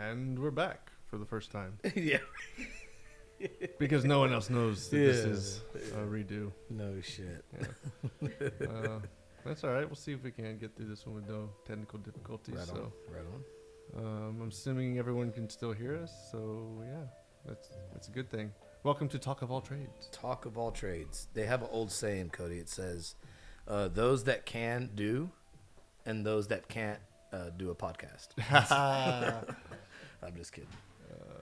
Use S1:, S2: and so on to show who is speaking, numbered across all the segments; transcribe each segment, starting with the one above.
S1: And we're back for the first time.
S2: Yeah.
S1: Because no one else knows that this is a redo.
S2: No shit.
S1: Yeah. That's all right. We'll see if we can get through this one with no technical difficulties.
S2: Right on.
S1: I'm assuming everyone can still hear us. So, yeah, that's a good thing. Welcome to Talk of All Trades.
S2: Talk of all trades. They have an old saying, Cody. It says, those that can do and those that can't do a podcast. I'm just kidding.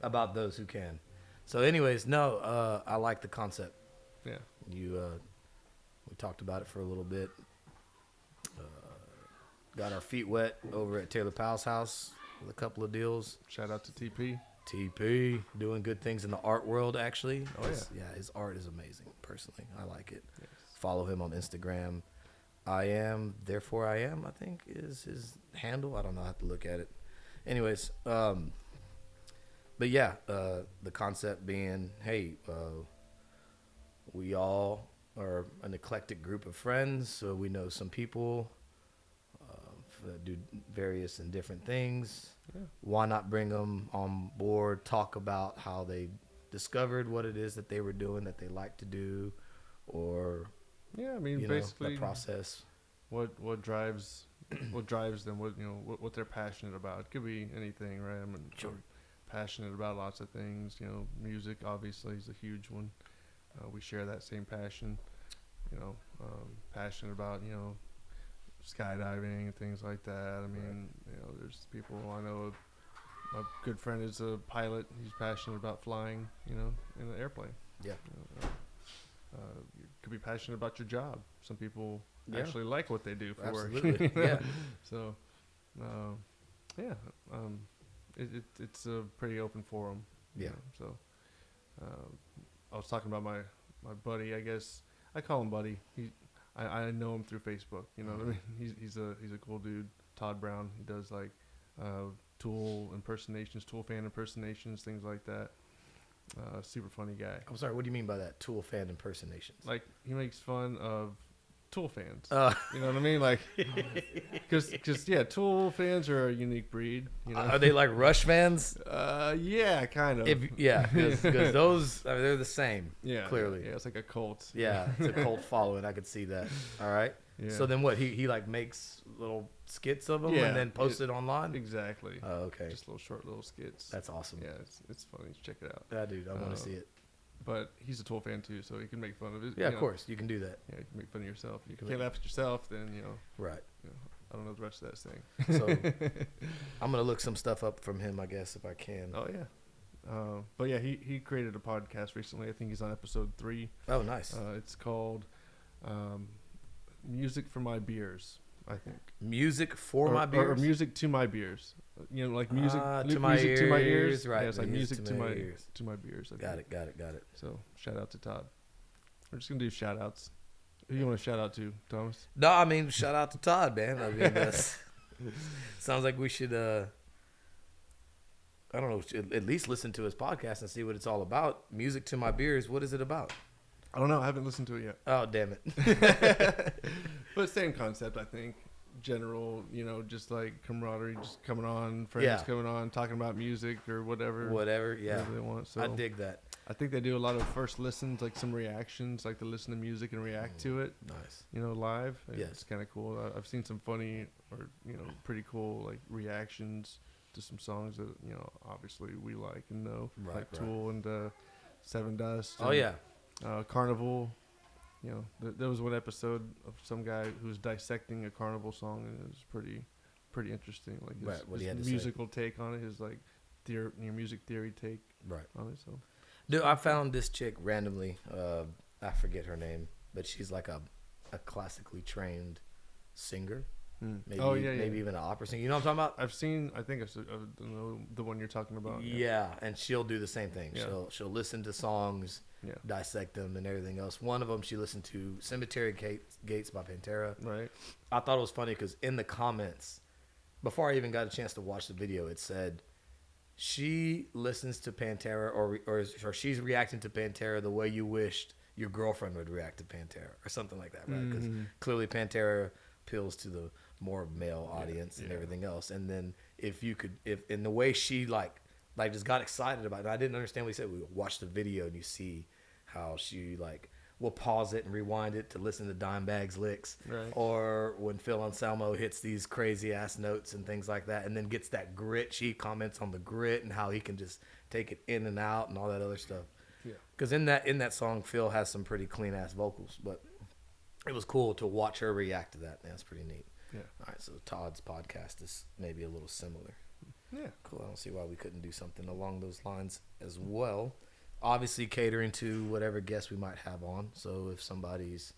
S2: About those who can. So anyways, no, I like the concept.
S1: Yeah.
S2: We talked about it for a little bit. Got our feet wet over at Taylor Powell's house with a couple of deals.
S1: Shout out to TP.
S2: TP doing good things in the art world, actually.
S1: Oh,
S2: Yeah, his art is amazing, personally. I like it.
S1: Yes.
S2: Follow him on Instagram. I am, therefore I am, I think is his handle. I don't know. I have to look at it. Anyways, but yeah, the concept being, hey, we all are an eclectic group of friends, so we know some people that do various and different things.
S1: Yeah.
S2: Why not bring them on board, talk about how they discovered what it is that they were doing that they like to do, or
S1: Yeah, I mean, basically
S2: the process.
S1: What drives them, what they're passionate about. It could be anything, right?
S2: Sure.
S1: I'm passionate about lots of things. Music obviously is a huge one. We share that same passion. Passionate about skydiving and things like that. I mean, there's people I know. A good friend is a pilot. He's passionate about flying. In an airplane.
S2: Yeah.
S1: You could be passionate about your job. Some people
S2: Yeah.
S1: actually like what they do for
S2: Absolutely.
S1: work.
S2: Yeah.
S1: So, it's a pretty open forum.
S2: Yeah.
S1: So, I was talking about my buddy. I guess I call him buddy. I know him through Facebook. You know what I mean? He's a cool dude. Todd Brown. He does like Tool impersonations, Tool fan impersonations, things like that. Super funny guy.
S2: I'm sorry, what do you mean by that? Tool fan impersonations?
S1: Like, he makes fun of Tool fans.
S2: Uh,
S1: You know what I mean? Like, because Tool fans are a unique breed.
S2: Are they like Rush fans?
S1: Yeah, kind of.
S2: Because those, they're the same.
S1: Yeah,
S2: clearly.
S1: Yeah, it's like a cult.
S2: Yeah, it's a cult following. I could see that. All right.
S1: Yeah.
S2: So then what? He like makes little skits of them
S1: Yeah,
S2: and then posts it online?
S1: Exactly.
S2: Oh, okay.
S1: Just little skits.
S2: That's awesome.
S1: Yeah, it's funny. Check it out.
S2: Yeah, dude, I want to see it.
S1: But he's a Tool fan too, so he can make fun of it.
S2: Yeah, of course. You can do that.
S1: Yeah, you can make fun of yourself. You can't laugh at yourself, then
S2: Right.
S1: I don't know the rest of that saying.
S2: So I'm going to look some stuff up from him, I guess, if I can.
S1: Oh yeah. But yeah, he created a podcast recently. I think he's on episode 3.
S2: Oh, nice.
S1: It's called Music for My Beers, I think.
S2: Music for my beers?
S1: Or music to my beers. Like music
S2: to my
S1: music
S2: ears.
S1: to my ears.
S2: Right.
S1: Yeah, it's like music to my
S2: ears.
S1: to my beers. I
S2: Got
S1: think.
S2: it.
S1: So shout out to Todd. We're just gonna do shout outs. Who you want to shout out to, Thomas?
S2: No, I mean, shout out to Todd, man. I mean, sounds like we should, I don't know, at least listen to his podcast and see what it's all about. Music to my beers. What is it about?
S1: I don't know. I haven't listened to it yet.
S2: Oh, damn it.
S1: But same concept, I think. General, just like camaraderie, just coming on, friends coming on, talking about music or whatever.
S2: Whatever, yeah.
S1: Whatever they want. So
S2: I dig that.
S1: I think they do a lot of first listens, like some reactions, like to listen to music and react to it.
S2: Nice.
S1: Live.
S2: Yes.
S1: It's kind of cool. I've seen some funny or pretty cool like reactions to some songs that obviously we like and know, like Tool and Seven Dust.
S2: Oh yeah.
S1: Carnival. There was one episode of some guy who was dissecting a Carnival song, and it was pretty interesting. Like his musical take on it, his like music theory take on it. So,
S2: dude, I found this chick randomly. I forget her name, but she's like a classically trained singer. Maybe, maybe even an opera singer. You know what I'm talking about?
S1: I've seen. I think I know the one you're talking about.
S2: Yeah, and she'll do the same thing.
S1: Yeah.
S2: She'll listen to songs, dissect them, and everything else. One of them she listened to "Cemetery Gates" by Pantera.
S1: Right.
S2: I thought it was funny because in the comments, before I even got a chance to watch the video, it said she listens to Pantera or she's reacting to Pantera the way you wished your girlfriend would react to Pantera or something like that, right? Because clearly Pantera appeals to the more male audience and everything else. And then if you could, if in the way she like just got excited about it. I didn't understand what he said. We watched the video and you see how she like will pause it and rewind it to listen to Dimebag's licks,
S1: Right.
S2: or when Phil Anselmo hits these crazy ass notes and things like that, and then gets that grit. She comments on the grit and how he can just take it in and out and all that other stuff.
S1: Yeah.
S2: Because in that song, Phil has some pretty clean ass vocals, but it was cool to watch her react to that. That's pretty neat.
S1: Yeah.
S2: All right, so Todd's podcast is maybe a little similar.
S1: Yeah.
S2: Cool. I don't see why we couldn't do something along those lines as well. Obviously, catering to whatever guests we might have on. So if somebody's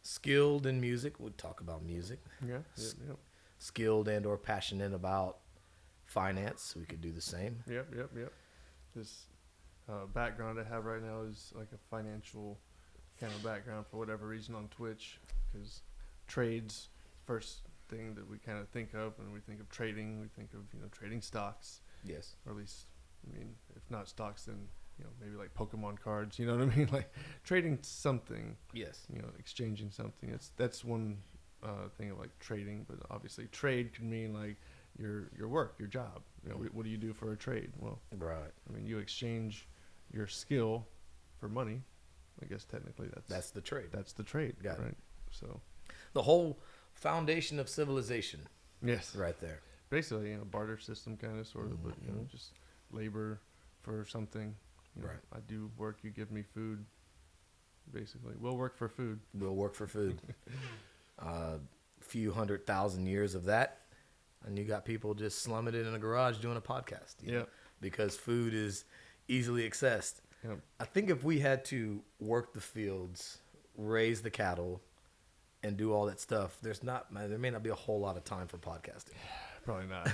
S2: skilled in music, we'd talk about music.
S1: Yeah. Yep. Yep.
S2: Skilled and or passionate about finance, we could do the same.
S1: Yep. Yep. Yep. This background I have right now is like a financial kind of background for whatever reason on Twitch, because trades first thing that we kind of think of when we think of trading. We think of trading stocks,
S2: Yes.
S1: or at least if not stocks, then maybe like Pokemon cards. You know what I mean? Like trading something.
S2: Yes.
S1: Exchanging something. That's one thing of like trading, but obviously trade can mean like your work, your job. What do you do for a trade? Well,
S2: Right.
S1: you exchange your skill for money. I guess technically
S2: That's the trade.
S1: that's the trade,
S2: Got it.
S1: right? So
S2: The whole foundation of civilization
S1: yes,
S2: right there.
S1: basically barter system kind of sort of, but
S2: Mhm.
S1: just labor for something.
S2: Right.
S1: I do work, you give me food. Basically, we'll work for food.
S2: We'll work for food. Few 100,000 years of that, and you got people just slumming it in a garage doing a podcast.
S1: Yeah.
S2: Because food is easily accessed.
S1: Yep.
S2: I think if we had to work the fields, raise the cattle, and do all that stuff, there may not be a whole lot of time for podcasting.
S1: Probably not.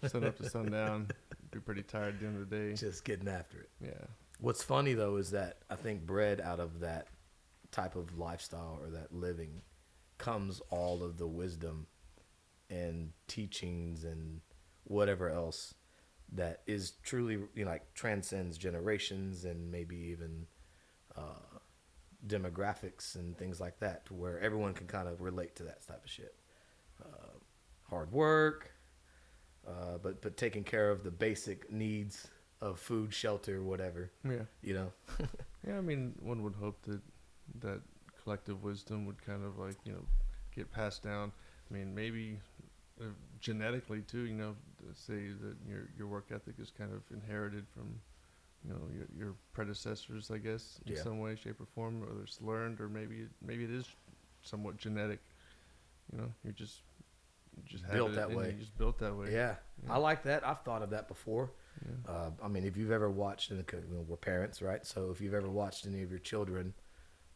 S1: Sun up to sundown. Be pretty tired at the end of the day.
S2: Just getting after it.
S1: Yeah.
S2: What's funny though is that I think bred out of that type of lifestyle or that living comes all of the wisdom and teachings and whatever else that is truly like transcends generations and maybe even demographics and things like that, to where everyone can kind of relate to that type of shit. Hard work, but taking care of the basic needs of food, shelter, whatever.
S1: Yeah.
S2: Yeah,
S1: Yeah, one would hope that collective wisdom would kind of like, get passed down. Maybe genetically too, say that your work ethic is kind of inherited from, your predecessors, I guess, in
S2: Yeah.
S1: some way, shape, or form, whether it's learned or maybe it is somewhat genetic. You just have
S2: Built
S1: it
S2: that
S1: and
S2: way.
S1: You just built that way.
S2: Yeah,
S1: Yeah.
S2: I like that. I've thought of that before.
S1: Yeah.
S2: If you've ever watched, and we're parents, right? So if you've ever watched any of your children,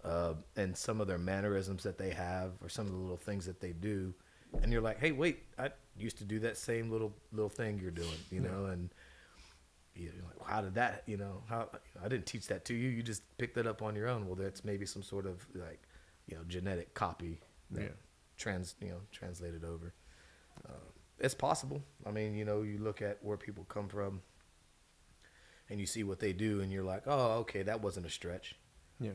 S2: and some of their mannerisms that they have, or some of the little things that they do, and you're like, hey, wait, I used to do that same little thing you're doing, and you're like, how did that, how I didn't teach that to you. You just picked that up on your own. Well, that's maybe some sort of like, genetic copy that
S1: Yeah.
S2: translated over. It's possible. You look at where people come from and you see what they do and you're like, oh, okay, that wasn't a stretch.
S1: Yeah.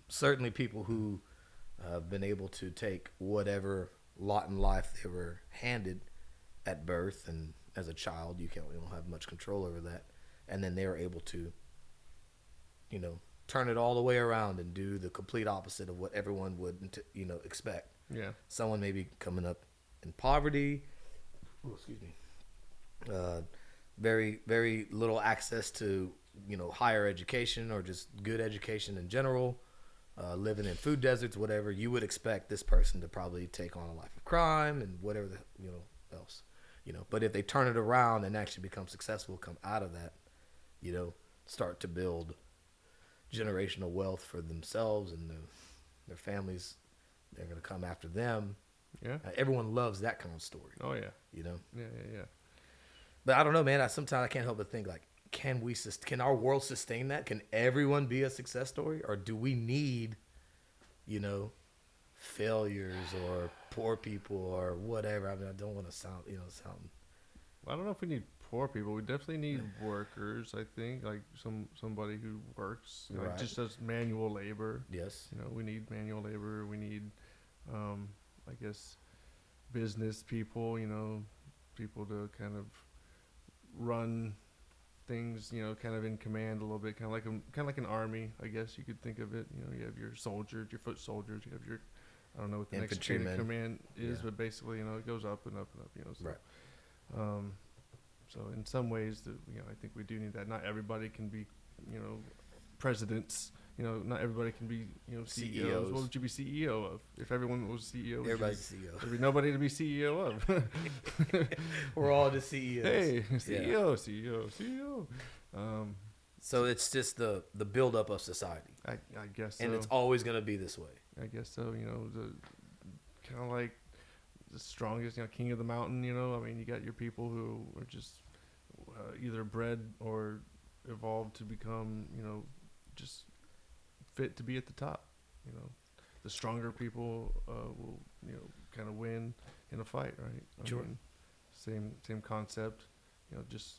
S2: Certainly people who have been able to take whatever lot in life they were handed at birth and as a child, you don't have much control over that. And then they're able to, turn it all the way around and do the complete opposite of what everyone would, expect.
S1: Yeah.
S2: Someone maybe coming up in poverty, very, very little access to, higher education or just good education in general, living in food deserts, whatever. You would expect this person to probably take on a life of crime and whatever else, But if they turn it around and actually become successful, come out of that, start to build generational wealth for themselves and their families, they're going to come after them.
S1: Yeah.
S2: Everyone loves that kind of story,
S1: Oh yeah.
S2: Yeah.
S1: Yeah.
S2: But I don't know, man. Sometimes I can't help but think, like, can our world sustain that? Can everyone be a success story? Or do we need, failures or poor people or whatever? I don't want to sound.
S1: I don't know if we need poor people. We definitely need workers. I think like somebody who works,
S2: Right.
S1: just does manual labor.
S2: Yes.
S1: We need manual labor. We need, I guess, business people. people to kind of run things, kind of in command a little bit, kind of like an army, I guess you could think of it. You have your soldiers, your foot soldiers, you have your, I don't know what the next chain of command is, but basically, it goes up and up and up, so.
S2: Right.
S1: So in some ways, I think we do need that. Not everybody can be, presidents. Not everybody can be, CEOs. What would you be CEO of? If everyone was CEO,
S2: everybody's CEO.
S1: There'd be nobody to be CEO of.
S2: We're all the CEOs.
S1: Hey, CEO.
S2: So it's just the buildup of society.
S1: I guess so.
S2: And it's always going to be this way.
S1: I guess so. The kind of like the strongest, king of the mountain. I mean, you got your people who are just either bred or evolved to become, just fit to be at the top. The stronger people will, kind of win in a fight, right?
S2: Sure.
S1: Same concept. Just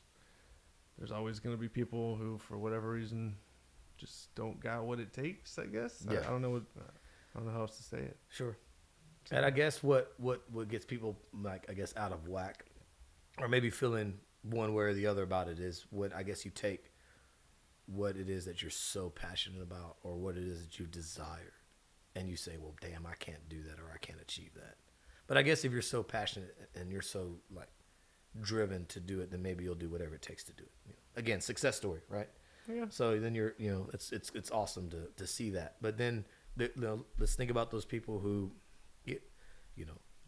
S1: there's always going to be people who, for whatever reason, just don't got what it takes. I guess.
S2: Yeah.
S1: I don't know how else to say it.
S2: Sure. And I guess what gets people, like, I guess, out of whack, or maybe feeling one way or the other about it, is what I guess you take what it is that you're so passionate about, or what it is that you desire, and you say, well, damn, I can't do that, or I can't achieve that. But I guess if you're so passionate and you're so, like, driven to do it, then maybe you'll do whatever it takes to do it. Again, success story, right?
S1: Yeah.
S2: So then you're, it's awesome to see that. But then let's think about those people who,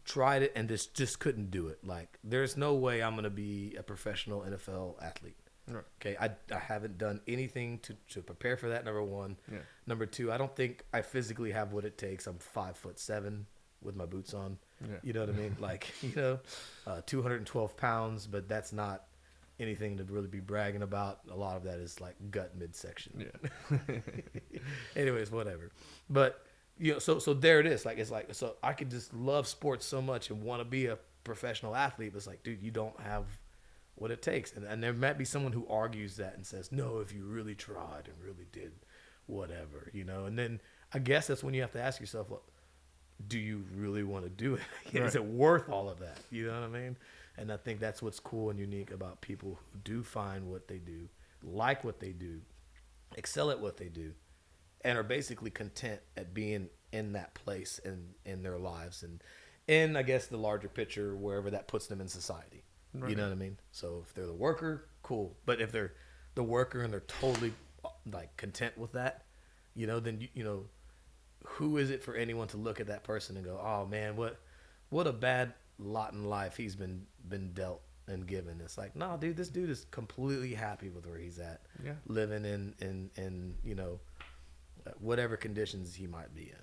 S2: tried it and just couldn't do it. Like, there's no way I'm going to be a professional NFL athlete.
S1: Right.
S2: Okay, I haven't done anything to prepare for that, number one.
S1: Yeah.
S2: Number two, I don't think I physically have what it takes. I'm 5'7" with my boots on.
S1: Yeah.
S2: You know what I mean? Like, 212 pounds, but that's not anything to really be bragging about. A lot of that is like gut midsection.
S1: Yeah.
S2: Anyways, whatever. But so there it is. Like, it's like, so I could just love sports so much and want to be a professional athlete, but it's like, dude, you don't have what it takes. And there might be someone who argues that and says, no, if you really tried and really did whatever, and then I guess that's when you have to ask yourself, well, do you really want to do it? Is it worth all of that? You know what I mean? And I think that's what's cool and unique about people who do find what they do, like what they do, excel at what they do, and are basically content at being in that place in their lives and in, I guess, the larger picture, wherever that puts them in society. Right. You know what I mean? So if they're the worker, cool. But if they're the worker and they're totally, like, content with that, then, who is it for anyone to look at that person and go, oh, man, what a bad lot in life he's been dealt and given. It's like, no, dude, this dude is completely happy with where he's at.
S1: Yeah.
S2: Living in whatever conditions he might be in.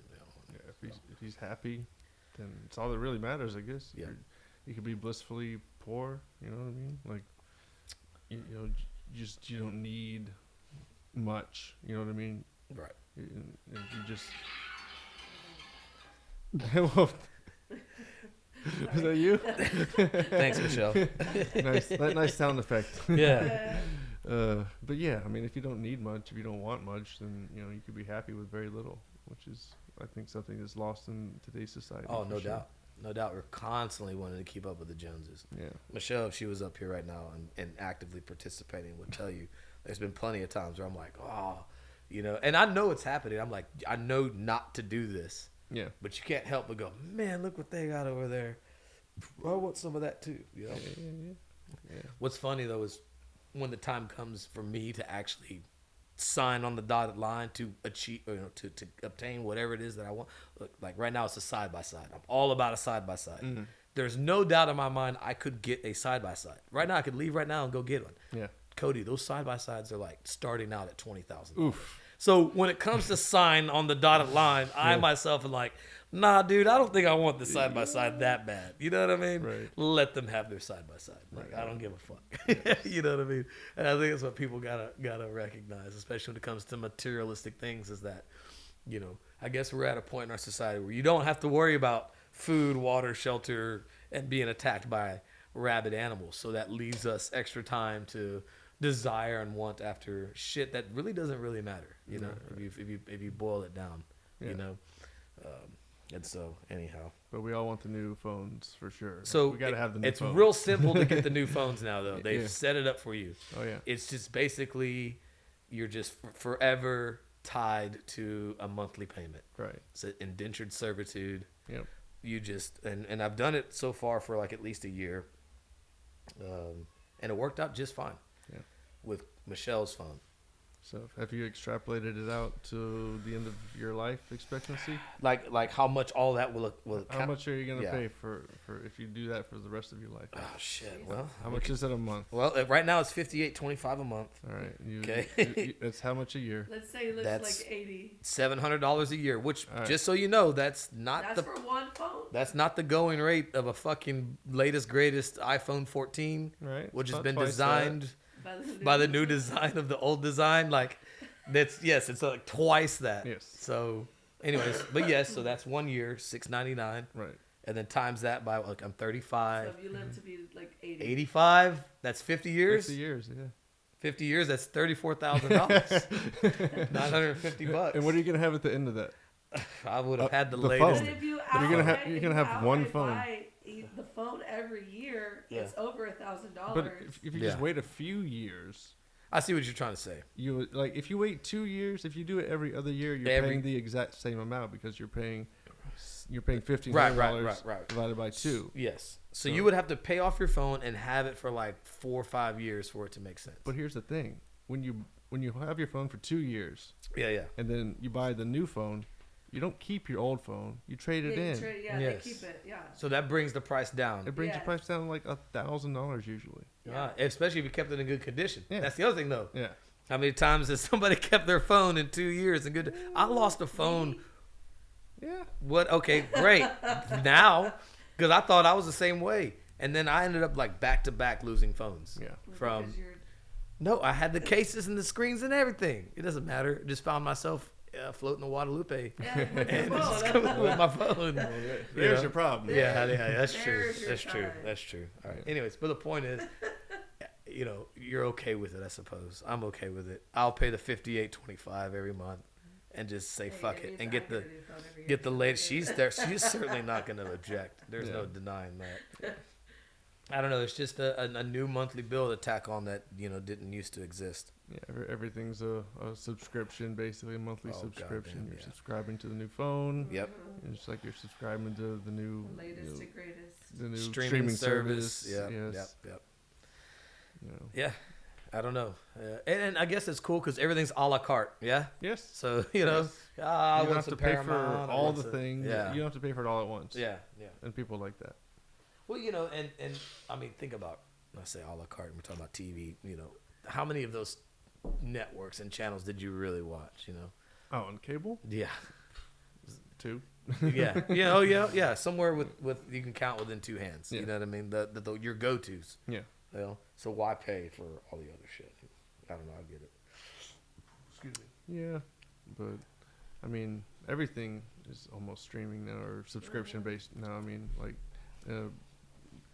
S1: Yeah, if he's happy, then it's all that really matters, I guess.
S2: Yeah.
S1: You could be blissfully poor, you know what I mean? Like, you don't need much, you know what I mean?
S2: Right.
S1: You just... Was that you?
S2: Thanks, Michelle.
S1: nice sound effect.
S2: Yeah.
S1: But yeah, I mean, if you don't need much, if you don't want much, then you could be happy with very little, which is, I think, something that's lost in today's society.
S2: Oh, no doubt. No doubt. We're constantly wanting to keep up with the Joneses.
S1: Yeah.
S2: Michelle, if she was up here right now and actively participating, would tell you there's been plenty of times where I'm like, oh, and I know it's happening. I'm like, I know not to do this.
S1: Yeah.
S2: But you can't help but go, man, look what they got over there. I want some of that too.
S1: Yeah.
S2: What's funny though is when the time comes for me to actually sign on the dotted line to achieve, to obtain whatever it is that I want. Look, like right now it's a side by side. I'm all about a side by side. There's no doubt in my mind I could get a side by side. Right now I could leave right now and go get one.
S1: Yeah.
S2: Cody, those side by sides are like starting out at $20,000.
S1: Oof.
S2: So when it comes to sign on the dotted line, I myself am like, nah, dude, I don't think I want the side by side that bad. You know what I mean?
S1: Right.
S2: Let them have their side by side. Like, I don't give a fuck. You know what I mean? And I think that's what people gotta recognize, especially when it comes to materialistic things, is that, I guess we're at a point in our society where you don't have to worry about food, water, shelter, and being attacked by rabid animals. So that leaves us extra time to desire and want after shit that really doesn't really matter, if you boil it down, And so, anyhow.
S1: But we all want the new phones for sure.
S3: So
S1: we got to have the new
S3: it's
S1: phone.
S3: real simple to get the new phones now, though. They've
S1: Yeah.
S3: set it up for you.
S1: Oh yeah.
S3: It's just basically you're just forever tied to a monthly payment.
S1: Right.
S3: It's an indentured servitude.
S1: Yep.
S3: You just and I've done it so far for like at least a year, and it worked out just fine.
S1: Yeah.
S3: With Michelle's phone.
S1: So have you extrapolated it out to the end of your life expectancy?
S3: Like how much all that will
S1: How much are you gonna
S3: Yeah.
S1: pay for if you do that for the rest of your life?
S3: Oh shit! Well,
S1: How much is it a month?
S3: well, right now it's $58.25 a month.
S1: All right.
S3: Okay.
S1: That's how much a year?
S4: Let's say it looks
S3: That's-
S4: like 80.
S3: $700 a year, which
S1: All right.
S3: just so you know, that's not
S4: That's
S3: the
S4: for one phone.
S3: that's not the going rate of a fucking latest greatest iPhone 14,
S1: Right.
S3: which has
S1: About
S3: been
S1: twice
S3: designed by the new design of the old design. Like it's like twice that.
S1: Yes.
S3: So, anyways, but yes, so that's 1 year, $699,
S1: Right.
S3: and then times that by like I'm
S4: So
S3: 35,
S4: if you live to be like 80.
S3: 85. That's 50 years.
S1: 50 years. Yeah.
S3: 50 years. That's $34,000. $950.
S1: And what are you gonna have at the end of that?
S3: I would have had the
S1: the
S3: latest.
S1: phone.
S4: But if you
S1: But you're gonna have-
S4: outright-
S1: you're
S4: if
S1: gonna
S4: you
S1: have one
S4: outright
S1: phone.
S4: buy the phone every year,
S3: Yeah.
S4: it's over $1,000.
S1: But if you just
S3: Yeah.
S1: wait a few years,
S3: I see what you're trying to say.
S1: you like if you wait 2 years, if you do it every other year, you're
S3: Every-
S1: paying the exact same amount because you're paying $1,500
S3: Right.
S1: divided by 2.
S3: Yes. So
S1: So-
S3: you would have to pay off your phone and have it for like 4 or 5 years for it to make sense.
S1: But here's the thing: when you have your phone for 2 years
S3: yeah.
S1: and then you buy the new phone, you don't keep your old phone; you trade it in.
S3: Yes.
S4: They keep it. Yeah.
S3: So that brings the price down.
S1: It brings the
S4: Yes.
S1: price down like $1,000 usually.
S3: Especially if you kept it in good condition.
S1: Yeah.
S3: That's the other thing, though.
S1: Yeah.
S3: How many times has somebody kept their phone in 2 years in good? I lost a phone.
S1: Yeah.
S3: What? Okay, great. Now, because I thought I was the same way, and then I ended up like back to back losing phones.
S1: Yeah.
S3: From
S4: Because you're-
S3: no, I had the cases and the screens and everything. It doesn't matter. Just found myself floating the Guadalupe
S4: Yeah, with your
S3: and just
S4: phone.
S3: coming with my phone.
S1: There's your problem.
S3: Yeah, that's true.
S4: There's your
S3: That's true.
S4: time.
S3: That's true. All right.
S1: Yeah.
S3: Anyways, but the point is, you're okay with it, I suppose. I'm okay with it. I'll pay the $58.25 every month, and just say
S4: Hey,
S3: fuck
S4: I
S3: it
S4: mean,
S3: and
S4: I
S3: get the
S4: a new phone every
S3: get the
S4: year.
S3: latest. She's there. She's certainly not going to object. There's no
S1: Yeah.
S3: denying that. I don't know. It's just a new monthly bill to tack on that didn't used to exist.
S1: Yeah, everything's a subscription, basically a monthly
S3: Oh,
S1: subscription.
S3: goddamn,
S1: You're
S3: yeah.
S1: subscribing to the new phone.
S3: Yep.
S1: It's just like you're subscribing to the new,
S4: The latest and greatest.
S1: the new
S3: Streaming service.
S1: Yeah.
S3: Yeah.
S1: Yes.
S3: Yep.
S1: You know.
S3: Yeah. I don't know. And I guess it's cool because everything's a la carte. Yeah.
S1: Yes.
S3: So I
S1: You
S3: want
S1: don't have
S3: some
S1: to pay for
S3: Paramount, I
S1: all
S3: want
S1: the
S3: some-
S1: things.
S3: Yeah.
S1: You don't have to pay for it all at once.
S3: Yeah.
S1: And people like that.
S3: Well, and I mean, think about, I say a la carte, we're talking about TV, how many of those networks and channels did you really watch,
S1: Oh, on cable?
S3: Yeah.
S1: 2.
S3: Yeah. Yeah. Somewhere with you can count within 2 hands.
S1: Yeah.
S3: You know what I mean? The your go-tos.
S1: Yeah.
S3: So why pay for all the other shit? I don't know. I get it.
S1: Excuse me. Yeah. But, I mean, everything is almost streaming now or subscription based now. I mean, like,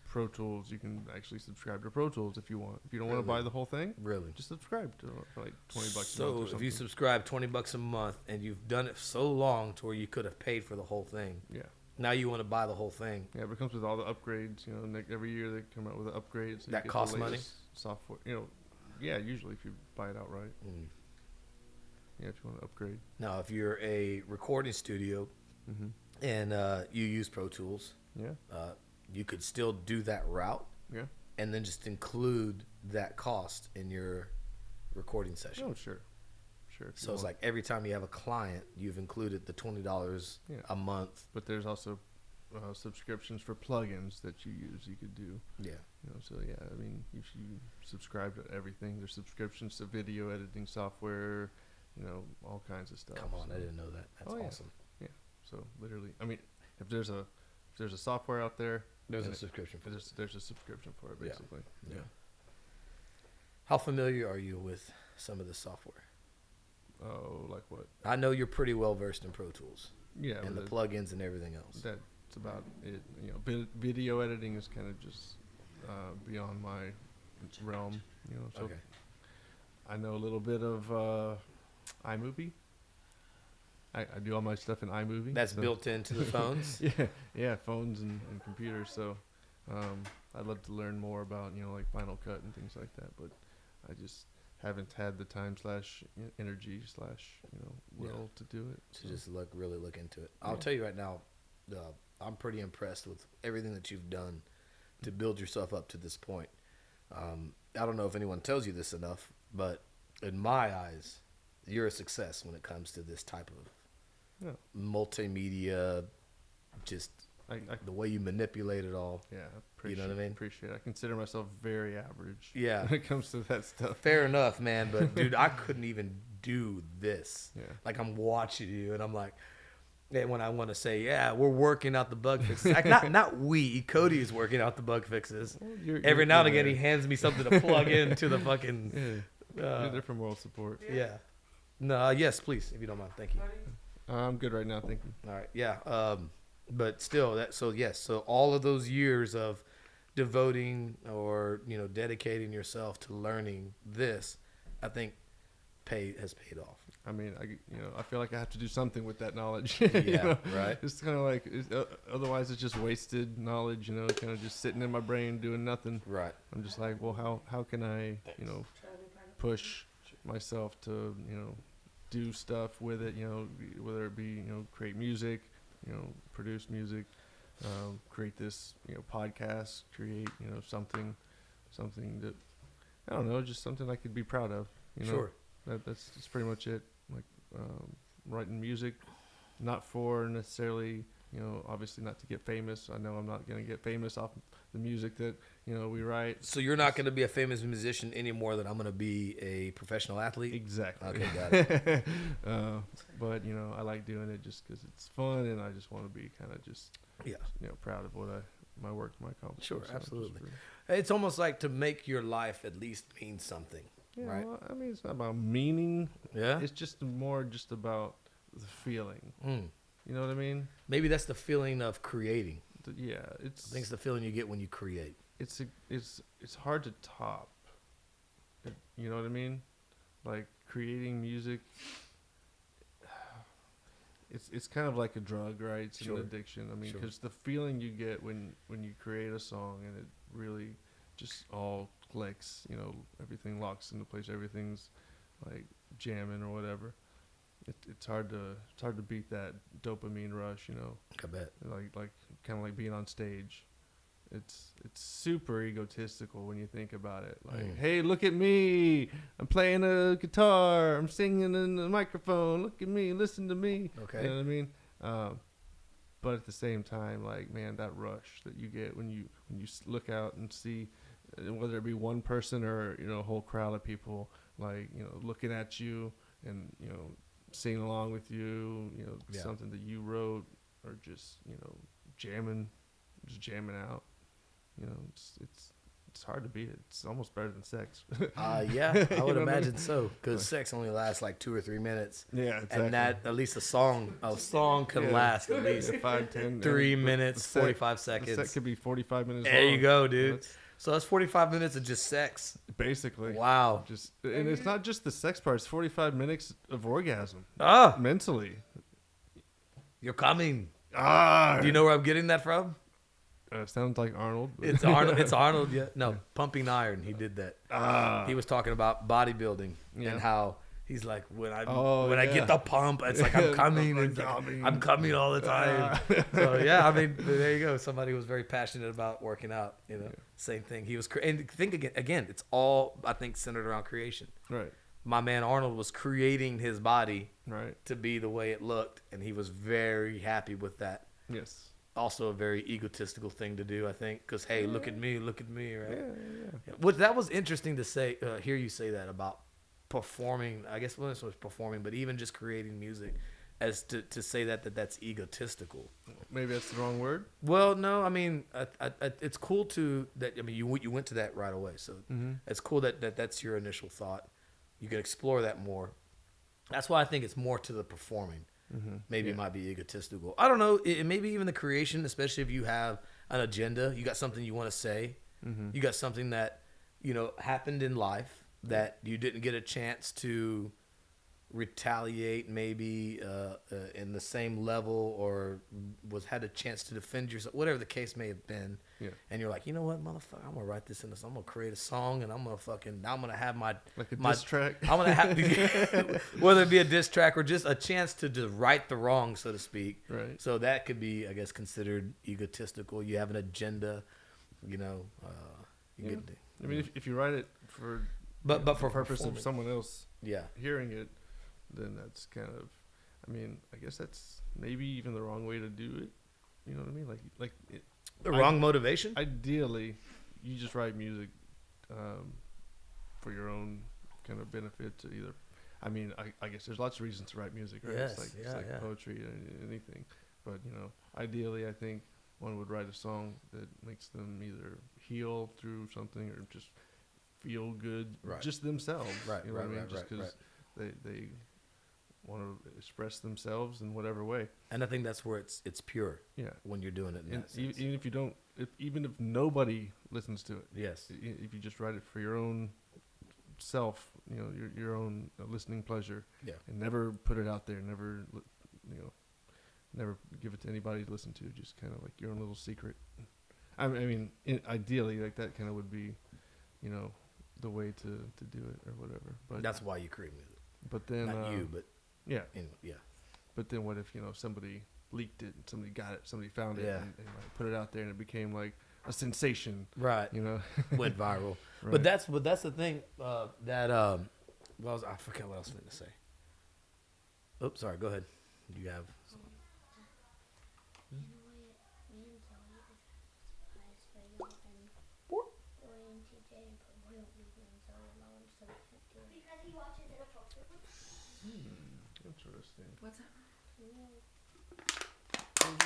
S1: Pro Tools, you can actually subscribe to Pro Tools if you want. If you don't want to buy
S3: Really?
S1: the whole thing,
S3: Really?
S1: just subscribe to it for like $20 a month or
S3: So
S1: something.
S3: if you subscribe $20 a month and you've done it so long to where you could have paid for the whole thing,
S1: Yeah.
S3: now you want to buy the whole thing.
S1: Yeah, but it comes with all the upgrades. Every year they come out with an upgrade. So you
S3: That
S1: get the
S3: costs money?
S1: latest software. Yeah, usually if you buy it outright.
S3: Mm.
S1: Yeah, if you want to upgrade.
S3: Now, if you're a recording studio
S1: Mm-hmm.
S3: and you use Pro Tools,
S1: Yeah.
S3: you could still do that route
S1: Yeah.
S3: and then just include that cost in your recording session.
S1: Oh, sure. Sure. if you
S3: So it's
S1: want.
S3: like every time you have a client, you've included the $20
S1: Yeah.
S3: a month.
S1: But there's also subscriptions for plugins that you use. You could do.
S3: Yeah.
S1: So yeah, I mean, if you subscribe to everything, there's subscriptions to video editing software. All kinds of stuff.
S3: Come on,
S1: so.
S3: I didn't know that. That's
S1: Oh, yeah.
S3: awesome.
S1: So literally, I mean, if there's a software out there,
S3: There's
S1: and
S3: a subscription for this.
S1: there's a subscription for it,
S3: Yeah.
S1: basically.
S3: Yeah. How familiar are you with some of the software?
S1: Oh, like what?
S3: I know you're pretty well versed in Pro Tools
S1: Yeah.
S3: and the
S1: that-
S3: plugins and everything else.
S1: That's about it. Video editing is kind of just beyond my realm. So
S3: Okay.
S1: I know a little bit of iMovie. I do all my stuff in iMovie.
S3: That's
S1: so-
S3: built into the phones.
S1: yeah, phones and computers. So I'd love to learn more about like Final Cut and things like that, but I just haven't had the time / energy / will to do it.
S3: To just really look into it. I'll tell you right now, I'm pretty impressed with everything that you've done to build yourself up to this point. I don't know if anyone tells you this enough, but in my eyes, you're a success when it comes to this type of
S1: Yeah.
S3: multimedia, just
S1: I
S3: the way you manipulate it all.
S1: yeah,
S3: You know what I mean?
S1: Appreciate it. I consider myself very average.
S3: Yeah.
S1: When it comes to that stuff.
S3: Fair enough, man. But dude, I couldn't even do this.
S1: Yeah.
S3: Like I'm watching you, and I'm like, and when I want to say, yeah, we're working out the bug fixes. Like, not we. Cody is working out the bug fixes.
S1: Well,
S3: Every now and
S1: you're
S3: again, he hands me something to plug into the fucking.
S1: Yeah. You're there for moral support.
S3: Yeah. No. Yes, please, if you don't mind. Thank you.
S1: I'm good right now. Thank you.
S3: All right. Yeah. But still, that. So yes. So all of those years of devoting or dedicating yourself to learning this, I think, has paid off.
S1: I mean, I feel like I have to do something with that knowledge.
S3: Yeah, right.
S1: It's kind of like, otherwise it's just wasted knowledge, kind of just sitting in my brain doing nothing.
S3: Right.
S1: I'm just like, well, how can I, push myself to, do stuff with it, whether it be, create music, produce music, create this, podcast, create, something that, I don't know, just something I could be proud of,
S3: Sure.
S1: That's pretty much it. Like writing music, not for necessarily, obviously not to get famous. I know I'm not going to get famous off the music that we write.
S3: So you're not going to be a famous musician any more than I'm going to be a professional athlete.
S1: Exactly.
S3: Okay, got it.
S1: But I like doing it just because it's fun, and I just want to be kind of just
S3: Yeah.
S1: proud of what my work, my accomplishments.
S3: Sure,
S1: So
S3: absolutely.
S1: just
S3: It's almost like to make your life at least mean something.
S1: yeah,
S3: Right.
S1: well, I mean, it's not about meaning.
S3: Yeah.
S1: It's just more just about the feeling.
S3: Mm.
S1: You know what I mean?
S3: Maybe that's the feeling of creating.
S1: Yeah,
S3: I
S1: it's
S3: think it's the feeling you get when you create.
S1: it's hard to top. You know what I mean? Like creating music. It's kind of like a drug, right? It's
S3: Sure.
S1: an addiction. I mean,
S3: Sure.
S1: because the feeling you get when you create a song and it really just all clicks. Everything locks into place. Everything's like jamming or whatever. It's hard to beat that dopamine rush.
S3: I bet.
S1: Like kind of like being on stage. It's super egotistical when you think about it. Like, hey, look at me! I'm playing a guitar. I'm singing in the microphone. Look at me! Listen to me.
S3: Okay.
S1: You know what I mean? But at the same time, like, man, that rush that you get when you look out and see, whether it be one person or a whole crowd of people, like looking at you and singing along with you,
S3: Yeah.
S1: something that you wrote, or just jamming out. It's hard to beat it. It's almost better than sex.
S3: Yeah, I
S1: You
S3: would
S1: know what I
S3: imagine so. Because sex only lasts like 2 or 3 minutes.
S1: Yeah, exactly.
S3: And that, at least a song can
S1: Yeah.
S3: last at least
S1: 5, 10,
S3: 3
S1: and
S3: minutes,
S1: the set-
S3: 45
S1: The
S3: seconds.
S1: set could be 45 minutes.
S3: There you
S1: long.
S3: go, dude.
S1: That's
S3: So that's 45 minutes of just sex.
S1: basically.
S3: Wow.
S1: Just and it's not just the sex part. It's 45 minutes of orgasm
S3: Ah,
S1: mentally.
S3: you're coming.
S1: Ah,
S3: Do you know where I'm getting that from?
S1: sounds like Arnold. but-
S3: It's Arnold. It's Arnold. Yeah. No, Pumping Iron. He did that.
S1: Ah,
S3: He was talking about bodybuilding
S1: Yeah.
S3: and how he's like, when I
S1: yeah.
S3: get the pump, it's like I'm coming.
S1: I'm
S3: It's like,
S1: coming.
S3: I'm coming all the time. So yeah, I mean, there you go. Somebody who was very passionate about working out. Same thing. He was, and think again. It's all, I think, centered around creation.
S1: right,
S3: My man Arnold was creating his body
S1: right,
S3: to be the way it looked, and he was very happy with that.
S1: yes,
S3: Also, a very egotistical thing to do, I think, because hey, look at me, right?
S1: yeah.
S3: What that was interesting to say, hear you say that about performing. I guess this was performing, but even just creating music, as to say that's egotistical.
S1: Maybe that's the wrong word.
S3: Well, no, I mean, it's cool that. I mean, you went to that right away, so it's cool that that's your initial thought. You can explore that more. That's why I think it's more to the performing. Maybe it might be egotistical. I don't know. Maybe even the creation, especially if you have an agenda, you got something you want to say, you got something that happened in life that you didn't get a chance to retaliate maybe in the same level, or had a chance to defend yourself, whatever the case may have been.
S1: Yeah.
S3: And you're like, you know what, motherfucker, I'm gonna write this in this. I'm gonna create a song, and I'm gonna have my
S1: Like a
S3: my
S1: diss track.
S3: I'm gonna have whether it be a diss track or just a chance to just right the wrong, so to speak.
S1: Right.
S3: So that could be, I guess, considered egotistical. You have an agenda, you know. You
S1: Yeah.
S3: get,
S1: I mean, if you write it for
S3: but
S1: the
S3: for
S1: purpose of
S3: performance.
S1: someone else
S3: Yeah.
S1: hearing it, then that's kind of, I mean, I guess that's maybe even the wrong way to do it. You know what I mean? Like it,
S3: The wrong motivation.
S1: ideally, you just write music for your own kind of benefit to either. I mean, I guess there's lots of reasons to write music, right?
S3: Yes,
S1: It's
S3: yeah,
S1: like
S3: yeah.
S1: poetry or anything. But, you know, ideally, I think one would write a song that makes them either heal through something or just feel good,
S3: Right.
S1: just themselves.
S3: Right,
S1: You know
S3: right,
S1: what I mean?
S3: right,
S1: Just
S3: right,
S1: because they want to express themselves in whatever way.
S3: And I think that's where it's pure
S1: Yeah.
S3: when you're doing it in
S1: And
S3: that sense.
S1: even if you don't, even if nobody listens to it,
S3: Yes.
S1: if you just write it for your own self, you know, your own listening pleasure,
S3: Yeah.
S1: and never put it out there, never, you know, never give it to anybody to listen to, just kind of like your own little secret. I mean, ideally, like that kind of would be, you know, the way to do it or whatever. But
S3: That's why you create music.
S1: but then
S3: Not you, but
S1: yeah.
S3: anyway, yeah.
S1: But then what if, you know, somebody leaked it, and somebody got it, somebody found it,
S3: Yeah.
S1: and like put it out there, and it became like a sensation,
S3: Right.
S1: you know?
S3: Went viral.
S1: Right.
S3: But that's the thing that I forget what I was going to say. Oops, sorry. Go ahead. You have.
S5: You know what? Me and Zoe was at this surprise for you, and Zoe and TJ, but we don't leave me and Zoe alone, so we can't do it.
S6: Because he watches it appropriately.
S1: Interesting.
S4: What's that?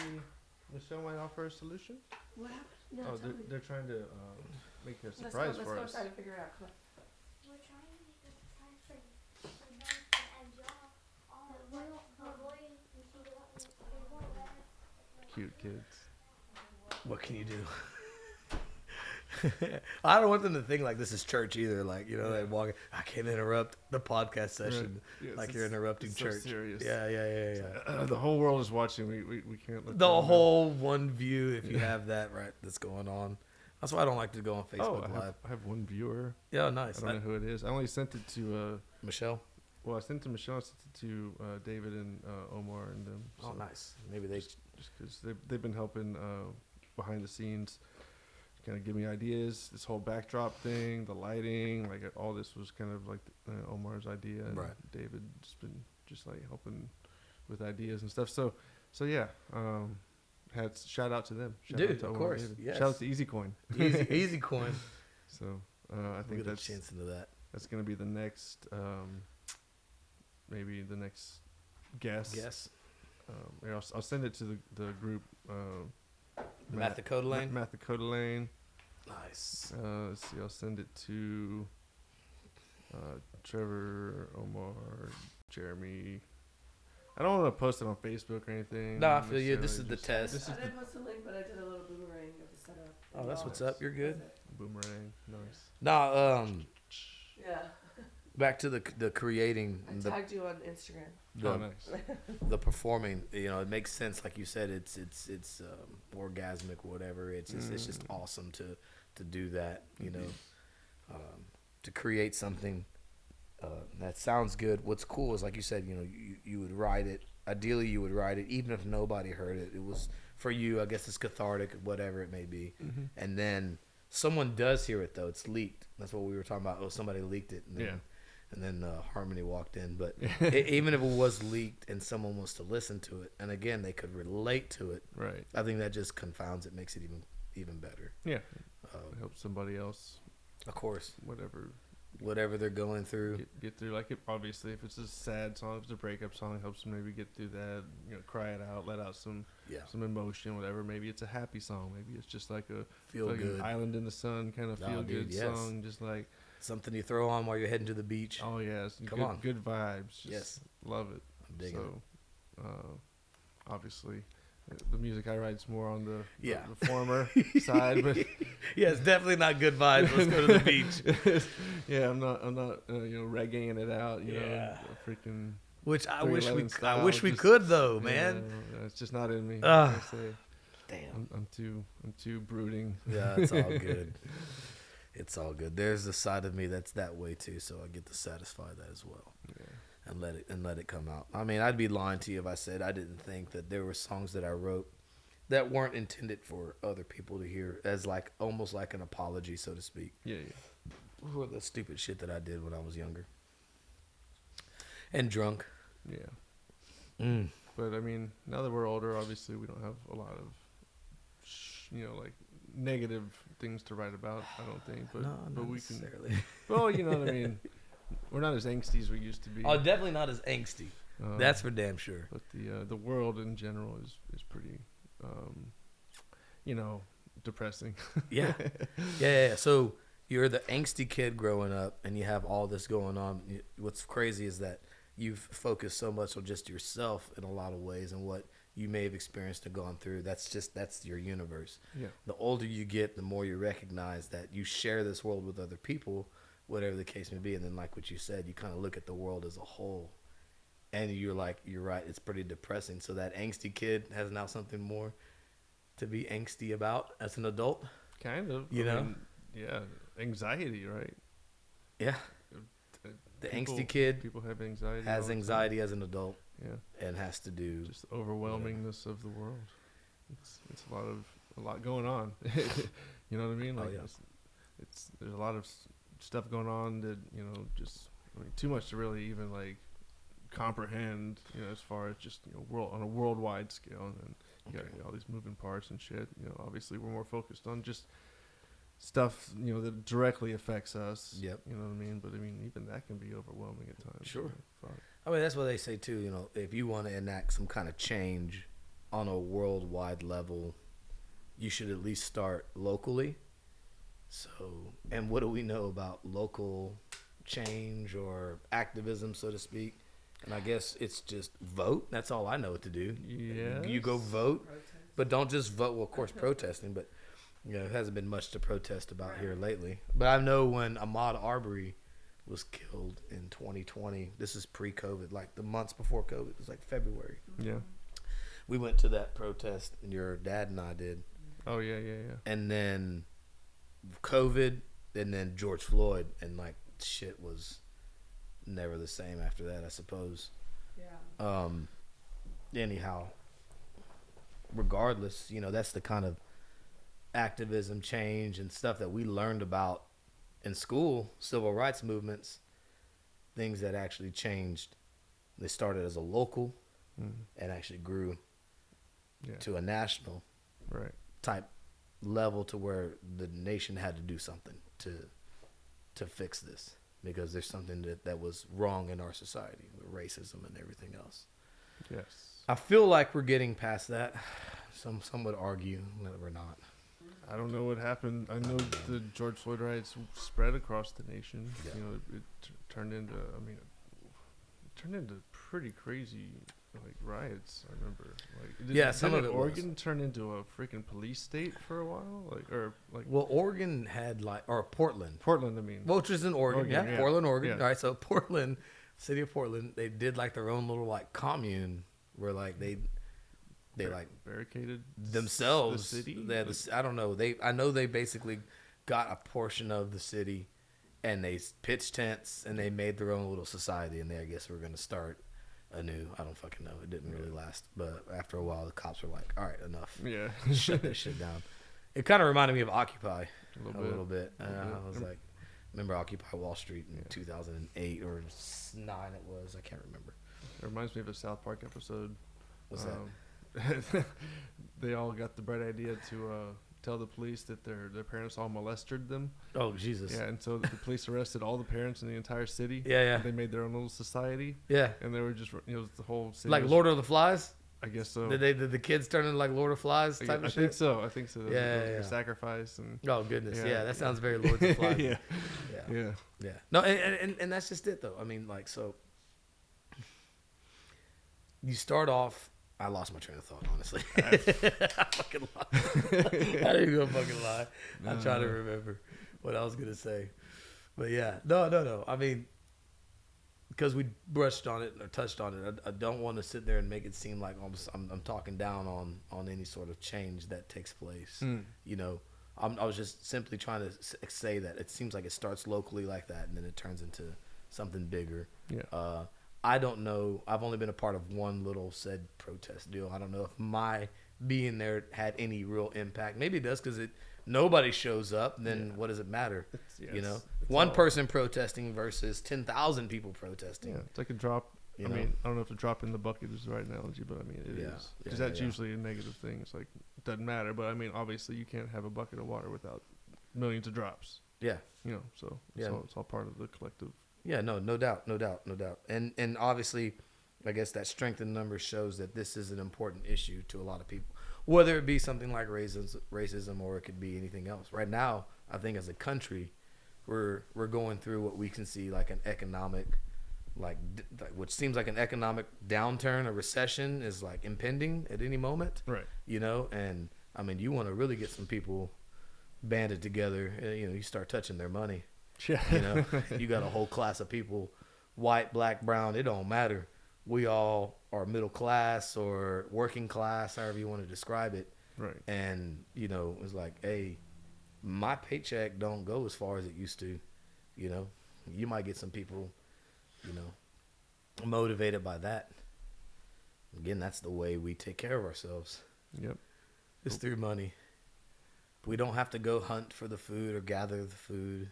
S1: Maybe Michelle might offer a solution.
S4: What happened? No,
S1: Oh,
S4: tell me.
S1: they're trying to make a
S4: Let's go,
S1: surprise
S4: let's
S1: for
S4: go
S1: us.
S4: try to figure it out. Come on.
S6: We're trying to make a surprise for Nelson and y'all. All the boy and she won't let us.
S1: Cute kids.
S3: What can you do? I don't want them to think like this is church either. Like, you know, they walk. I can't interrupt the podcast session
S1: Yes,
S3: like you're interrupting
S1: it's so
S3: church.
S1: serious.
S3: Yeah.
S1: The whole world is watching. We can't let
S3: The
S1: them know.
S3: whole one view, if you have that right, that's going on. That's why I don't like to go on
S1: Oh,
S3: Facebook Live.
S1: I have one viewer.
S3: Yeah, nice.
S1: I don't know who it is. I only sent it to.
S3: Michelle.
S1: Well, I sent it to Michelle. I sent it to David and Omar and them.
S3: Oh,
S1: So
S3: nice. Maybe they.
S1: Just because they've been helping behind the scenes, kind of give me ideas. This whole backdrop thing, the lighting, like all this was kind of like Omar's idea, and
S3: Right.
S1: David just been just like helping with ideas and stuff. So yeah, had shout out to them. Shout
S3: Dude,
S1: out to
S3: of
S1: Omar
S3: course,
S1: and David.
S3: yes.
S1: Shout out to EasyCoin.
S3: Easy coin.
S1: So I
S3: I
S1: think
S3: think
S1: that's
S3: chance into that.
S1: gonna be the next maybe the next guest.
S3: Yes.
S1: Yeah, I'll send it to the group.
S3: Matt the Code Lane.
S1: Matt the Code Lane.
S3: Nice.
S1: Let's see. I'll send it to Trevor, Omar, Jeremy. I don't want to post it on Facebook or anything.
S3: No, I feel you. This
S1: necessarily,
S3: is the
S1: just
S3: test.
S1: This is
S4: I didn't post a link, but I did a little boomerang of the setup.
S3: Oh, that's
S4: Wow.
S3: what's up. You're good.
S4: That's it.
S1: Boomerang. Nice.
S3: Nah,
S4: Yeah.
S3: back to the creating,
S4: I
S3: the
S4: tagged you on Instagram.
S1: Oh, nice.
S3: the performing. You know, it makes sense. Like you said, it's orgasmic, whatever. It's just awesome to do that. You know, to create something that sounds good. What's cool is, like you said, you know, you would write it. Ideally, you would write it even if nobody heard it. It was for you. I guess it's cathartic, whatever it may be. And then someone does hear it though. It's leaked. That's what we were talking about. Oh, somebody leaked it. And then,
S1: Yeah.
S3: And then Harmony walked in. But even if it was leaked and someone was to listen to it, and again they could relate to it,
S1: Right.
S3: I think that just confounds it, makes it even better.
S1: Yeah. Help somebody else.
S3: Of course,
S1: Whatever.
S3: they're going through.
S1: Get through. Like, obviously, if it's a sad song, if it's a breakup song, helps them maybe get through that. You know, cry it out, let out some emotion, whatever. Maybe it's a happy song. Maybe it's just like a
S3: Feel
S1: fucking
S3: good.
S1: Island in the Sun kind of
S3: Oh,
S1: feel
S3: dude,
S1: good
S3: yes.
S1: song. Just like,
S3: Something you throw on while you're heading to the beach.
S1: oh yes,
S3: Come
S1: good,
S3: on.
S1: good vibes. Just
S3: Yes.
S1: love it.
S3: I'm digging it.
S1: So, obviously, The music I write's more on the
S3: Yeah.
S1: the former side, but
S3: Yeah, it's definitely not good vibes. Let's go to the beach.
S1: yeah, I'm not reggaeing it out. You know,
S3: Yeah.
S1: freaking.
S3: Which I
S1: 311
S3: I
S1: style,
S3: wish we
S1: just-
S3: could though,
S1: Yeah,
S3: man.
S1: it's just not in me.
S3: Ugh.
S1: I say.
S3: Damn.
S1: I'm too brooding.
S3: Yeah, it's all good. It's all good. There's a side of me that's that way too, so I get to satisfy that as well.
S1: Yeah.
S3: And let it come out. I mean, I'd be lying to you if I said I didn't think that there were songs that I wrote that weren't intended for other people to hear as like almost like an apology, so to speak,
S1: Yeah.
S3: for the stupid shit that I did when I was younger and drunk.
S1: Yeah. But I mean, now that we're older, obviously we don't have a lot of, like negative things to write about. I don't think, but
S3: No,
S1: but
S3: not
S1: we can.
S3: necessarily.
S1: Well, you know what I mean. We're not as angsty as we used to be.
S3: Oh, definitely not as angsty.
S1: Um,
S3: That's for damn sure.
S1: But the world in general is pretty, depressing.
S3: Yeah. Yeah. So you're the angsty kid growing up and you have all this going on. What's crazy is that you've focused so much on just yourself in a lot of ways and what you may have experienced or gone through. That's your universe.
S1: Yeah.
S3: The older you get, the more you recognize that you share this world with other people, whatever the case may be. And then like what you said, you kind of look at the world as a whole and you're like, you're right. It's pretty depressing. So that angsty kid has now something more to be angsty about as an adult.
S1: Kind of.
S3: You
S1: I
S3: know?
S1: mean, yeah. Anxiety, right?
S3: Yeah.
S1: Uh,
S3: The
S1: people-
S3: angsty kid
S1: People have anxiety. all
S3: has
S1: the time.
S3: anxiety as an adult
S1: Yeah.
S3: and has to do.
S1: Just the overwhelmingness of the world. It's a lot going on. You know what I mean?
S3: Oh,
S1: Like
S3: yeah.
S1: it's there's a lot of stuff going on that just too much to really even like comprehend. As far as just world on a worldwide scale, and then you got all these moving parts and shit. Obviously we're more focused on just stuff that directly affects us.
S3: Yep.
S1: You know what I mean? But I mean even that can be overwhelming at times.
S3: Sure.
S1: Fuck.
S3: I mean, that's what they say too. If you want to enact some kind of change on a worldwide level, you should at least start locally. So, and what do we know about local change or activism, so to speak? And I guess it's just vote. That's all I know what to do.
S1: Yeah.
S3: You go vote, but don't just vote. Well, of course, protesting, but it hasn't been much to protest about here lately. But I know when Ahmaud Arbery was killed in 2020. This is pre-COVID, like the months before COVID. It was like February.
S1: Yeah.
S3: We went to that protest, and your dad and I did.
S1: Oh yeah.
S3: And then COVID, and then George Floyd, and like shit was never the same after that, I suppose.
S4: Yeah.
S3: Anyhow, regardless, that's the kind of activism, change, and stuff that we learned about in school, civil rights movements, things that actually changed. They started as a local and actually grew
S1: Yeah.
S3: to a national
S1: Right.
S3: type level to where the nation had to do something to fix this because there's something that was wrong in our society with racism and everything else.
S1: Yes.
S3: I feel like we're getting past that. Some would argue that we're not.
S1: I don't know what happened. I know the George Floyd riots spread across the nation.
S3: Yeah.
S1: It turned into. I mean, it turned into pretty crazy like riots. I remember. Like,
S3: Yeah, some
S1: didn't
S3: of it was.
S1: Oregon turned into a freaking police state for a while, like
S3: Well, Oregon had or Portland,
S1: Portland. I mean,
S3: well, which is in Oregon.
S1: Oregon, yeah.
S3: Portland, Oregon.
S1: Yeah.
S3: All right, so Portland, city of Portland, they did like their own little like commune where like they like
S1: barricaded
S3: themselves.
S1: the city.
S3: They had I don't know. I know they basically got a portion of the city, and they pitched tents and they made their own little society. And they, I guess, were going to start anew. I don't fucking know. It didn't really last. But after a while, the cops were like, "All right, enough.
S1: Yeah.
S3: Shut this shit down." It kind of reminded me of Occupy
S1: A
S3: a little bit.
S1: A little bit.
S3: I was like, remember Occupy Wall Street in 2008 or 9? It was. I can't remember.
S1: It reminds me of a South Park episode.
S3: What's that?
S1: They all got the bright idea to tell the police that their parents all molested them.
S3: Oh Jesus.
S1: Yeah, and so the police arrested all the parents in the entire city.
S3: Yeah, yeah.
S1: They made their own little society,
S3: Yeah.
S1: and they were just the whole city.
S3: Like
S1: was-
S3: Lord of the Flies.
S1: I guess so.
S3: Did the kids turn into like Lord of Flies
S1: I
S3: type of
S1: think
S3: shit?
S1: so. I think so. There was-
S3: Yeah,
S1: there was
S3: yeah,
S1: a
S3: yeah.
S1: sacrifice and
S3: Oh goodness,
S1: Yeah.
S3: yeah, that sounds very Lord of the Flies.
S1: yeah,
S3: yeah,
S1: yeah.
S3: yeah. No, and that's just it though. I mean, like, so you start off I lost my train of thought, honestly. I fucking lost. I didn't go fucking lie. I'm trying to remember what I was gonna say. But yeah, no. I mean, because we brushed on it or touched on it, I don't want to sit there and make it seem like I'm talking down on any sort of change that takes place. You know, I was just simply trying to say that it seems like it starts locally like that, and then it turns into something bigger.
S1: Yeah.
S3: I don't know. I've only been a part of one little said protest deal. I don't know if my being there had any real impact. Maybe it does because nobody shows up. Then what does it matter? You know, one person protesting versus 10,000 people protesting.
S1: Yeah, it's like a drop.
S3: You
S1: I
S3: know?
S1: mean, I don't know if a drop in the bucket is the right analogy, but I mean, it
S3: Yeah.
S1: is. Because
S3: Yeah,
S1: that's
S3: yeah.
S1: usually a negative thing. It's like, it doesn't matter. But I mean, obviously, you can't have a bucket of water without millions of drops.
S3: Yeah.
S1: You know, so it's all part of the collective.
S3: Yeah, no doubt. And obviously, I guess that strength in numbers shows that this is an important issue to a lot of people, whether it be something like racism or it could be anything else. Right now, I think as a country, we're going through what we can see like an economic, which seems like an economic downturn, a recession is like impending at any moment.
S1: Right.
S3: You know, and I mean, you want to really get some people banded together. You know, you start touching their money.
S1: Yeah.
S3: You know, you got a whole class of people, white, black, brown, it don't matter. We all are middle class or working class, however you want to describe it.
S1: Right.
S3: And, you know, it's like, hey, my paycheck don't go as far as it used to. You know, you might get some people, you know, motivated by that. Again, that's the way we take care of ourselves.
S1: Yep.
S3: It's through money. We don't have to go hunt for the food or gather the food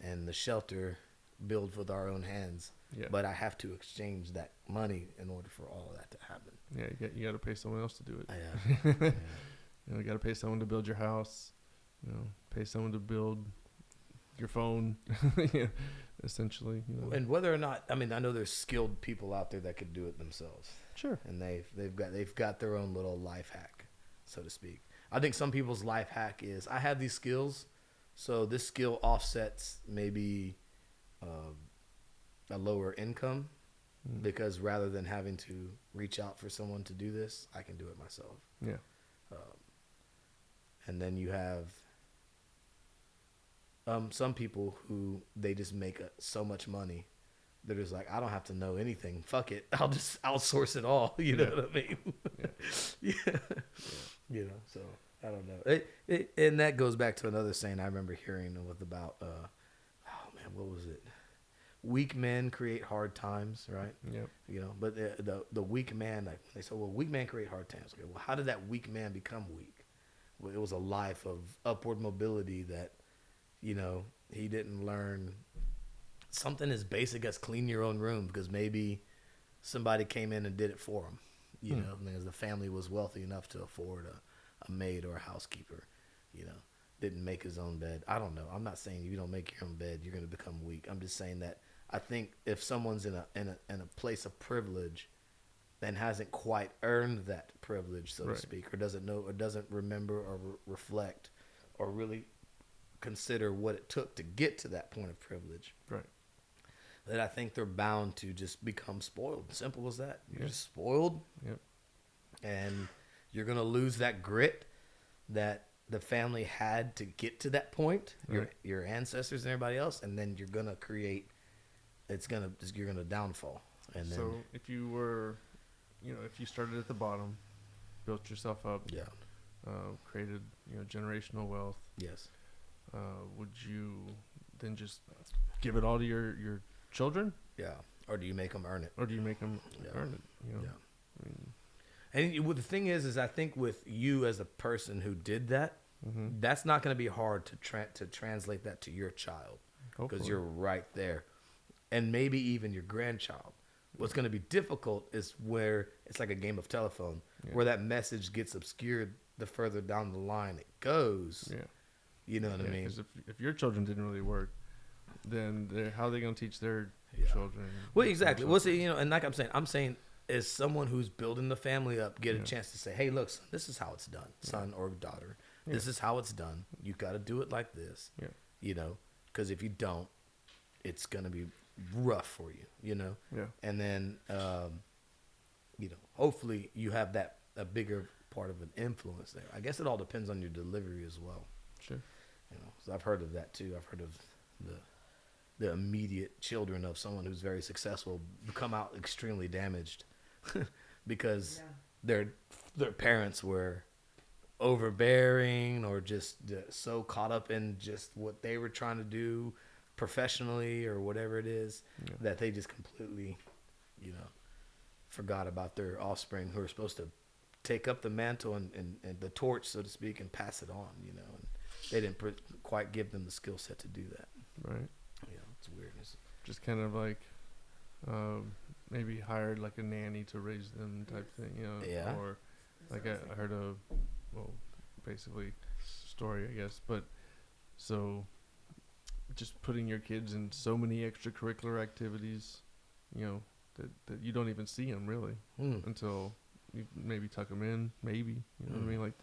S3: and the shelter build with our own hands.
S1: Yeah.
S3: But I have to exchange that money in order for all of that to happen.
S1: Yeah. You got to pay someone else to do it.
S3: Yeah.
S1: You know, you got to pay someone to build your house. You know, pay someone to build your phone. Yeah. Essentially. You know.
S3: And whether or not, I mean, I know there's skilled people out there that could do it themselves.
S1: Sure.
S3: And they've got their own little life hack, so to speak. I think some people's life hack is I have these skills, so this skill offsets maybe a lower income because rather than having to reach out for someone to do this, I can do it myself.
S1: Yeah.
S3: And then you have some people who they just make so much money. They're just like, I don't have to know anything. Fuck it. I'll just outsource it all. You know what I mean? Yeah. You know, so I don't know. And that goes back to another saying I remember hearing with about, what was it? Weak men create hard times, right?
S1: Yep.
S3: You know, but the weak man, like they said, well, weak man create hard times. Okay, well, how did that weak man become weak? Well, it was a life of upward mobility that, you know, he didn't learn something as basic as clean your own room because maybe somebody came in and did it for him, you know, because the family was wealthy enough to afford a maid or a housekeeper, you know, didn't make his own bed. I don't know. I'm not saying you don't make your own bed, you're going to become weak. I'm just saying that I think if someone's in a place of privilege and hasn't quite earned that privilege, so to speak, or doesn't know or doesn't remember or reflect or really consider what it took to get to that point of privilege,
S1: Right.
S3: that I think they're bound to just become spoiled. Simple as that. You're just spoiled.
S1: Yep.
S3: And you're going to lose that grit that the family had to get to that point,
S1: Right.
S3: your ancestors and everybody else, and then you're going to create, you're going to downfall. And then,
S1: So if you were, you know, if you started at the bottom, built yourself up,
S3: yeah,
S1: created, you know, generational wealth,
S3: yes.
S1: would you then just give it all to your children,
S3: Yeah. Or do you make them earn it?
S1: or do you make them
S3: Yeah.
S1: earn it? You know,
S3: Yeah.
S1: I mean,
S3: And the thing is I think with you as a person who did that, that's not going to be hard to translate that to your child because
S1: hopefully.
S3: you're right there, and maybe even your grandchild. What's going to be difficult is where it's like a game of telephone, where that message gets obscured the further down the line it goes.
S1: Yeah.
S3: You know what I mean?
S1: Because if your children didn't really work, then how are they going to teach their children?
S3: Well, exactly. Well, see, you know, and like I'm saying, as someone who's building the family up, get a chance to say, hey, look, son, this is how it's done, son or daughter. This is how it's done. You got to do it like this.
S1: Yeah.
S3: You know, because if you don't, it's going to be rough for you, you know?
S1: Yeah.
S3: And then hopefully you have a bigger part of an influence there. I guess it all depends on your delivery as well.
S1: Sure.
S3: So I've heard of that too. I've heard of the immediate children of someone who's very successful come out extremely damaged because their parents were overbearing or just so caught up in just what they were trying to do professionally or whatever it is that they just completely, forgot about their offspring who are supposed to take up the mantle and the torch, so to speak, and pass it on, and they didn't quite give them the skill set to do that.
S1: Right.
S3: It's weird.
S1: Just kind of like maybe hired like a nanny to raise them type thing,
S3: Yeah.
S1: Or like I heard basically story, I guess, but so just putting your kids in so many extracurricular activities, that you don't even see them really until you maybe tuck them in, maybe, what I mean? Like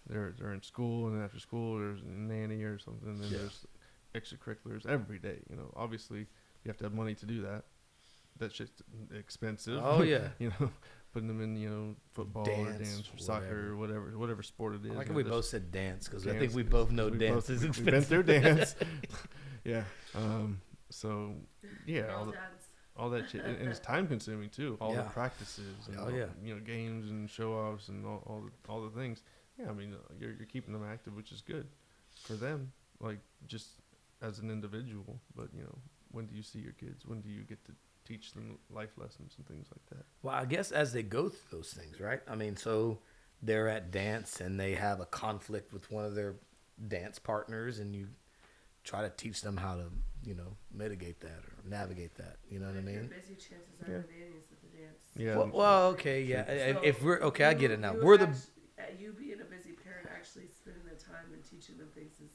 S1: they're in school, and after school there's a nanny or something, and then there's extracurriculars every day. Obviously you have to have money to do that. That shit's expensive.
S3: Oh yeah.
S1: Putting them in football or dance or soccer or whatever sport it is.
S3: I like how we both said dance because I
S1: dance,
S3: think we both know
S1: we
S3: dance is
S1: we've been
S3: expensive.
S1: through dance. Yeah. So yeah,
S4: Girl dads.
S1: all that shit, and it's time consuming too. All the
S3: Yeah.
S1: practices and
S3: Oh, yeah.
S1: games and show offs and all the things. Yeah, I mean you're keeping them active, which is good for them. Like just as an individual, but when do you see your kids? When do you get to teach them life lessons and things like that?
S3: Well, I guess as they go through those things, right? I mean, so they're at dance and they have a conflict with one of their dance partners, and you try to teach them how to, mitigate that or navigate that. You know what I
S4: If you're
S3: mean?
S4: busy, chances are
S1: Yeah.
S4: the nannies at the dance.
S1: Yeah.
S3: Well, okay, yeah.
S4: So
S3: If we're okay, I get it now.
S4: you
S3: We're the
S4: you being a busy parent, actually spending the time and teaching them things is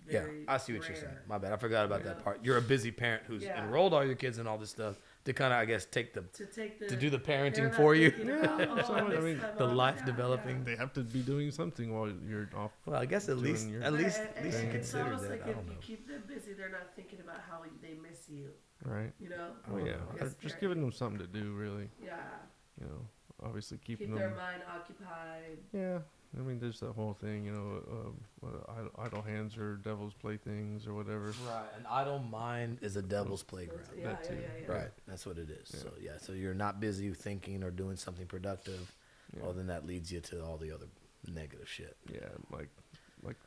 S3: yeah.
S4: very
S3: I see what you're saying.
S4: rare.
S3: My bad. I forgot about that
S4: Yeah.
S3: part. You're a busy parent who's
S4: Yeah.
S3: enrolled all your kids and all this stuff to kind of, I guess, take the
S4: To take the
S3: to do the
S4: they're
S3: parenting
S4: not
S3: for you.
S4: thinking about,
S1: So,
S4: I
S1: I
S4: missed
S1: mean,
S4: time
S3: the
S4: off.
S3: life
S4: Yeah,
S3: developing.
S1: They have to be doing something while you're off.
S3: Well, I guess at
S1: Doing
S3: least
S1: your-
S3: at least
S4: And-
S3: at least
S4: and
S3: you
S4: it's
S3: consider
S4: almost
S3: that.
S4: like
S3: I
S4: if
S3: don't
S4: you
S3: know.
S4: keep them busy, they're not thinking about how they miss you.
S1: Right.
S3: Oh,
S1: Yeah.
S4: Yes,
S1: Just
S4: parent.
S1: giving them something to do, really.
S4: Yeah.
S1: Obviously keeping
S4: Keep
S1: them.
S4: their mind occupied.
S1: Yeah. I mean, there's that whole thing, idle hands are devil's playthings or whatever.
S3: Right, an idle mind is a devil's playground.
S4: Yeah,
S1: That too.
S4: yeah.
S3: Right, that's what it is.
S1: Yeah.
S3: So you're not busy thinking or doing something productive.
S1: Yeah.
S3: Well, then that leads you to all the other negative shit
S1: Yeah, like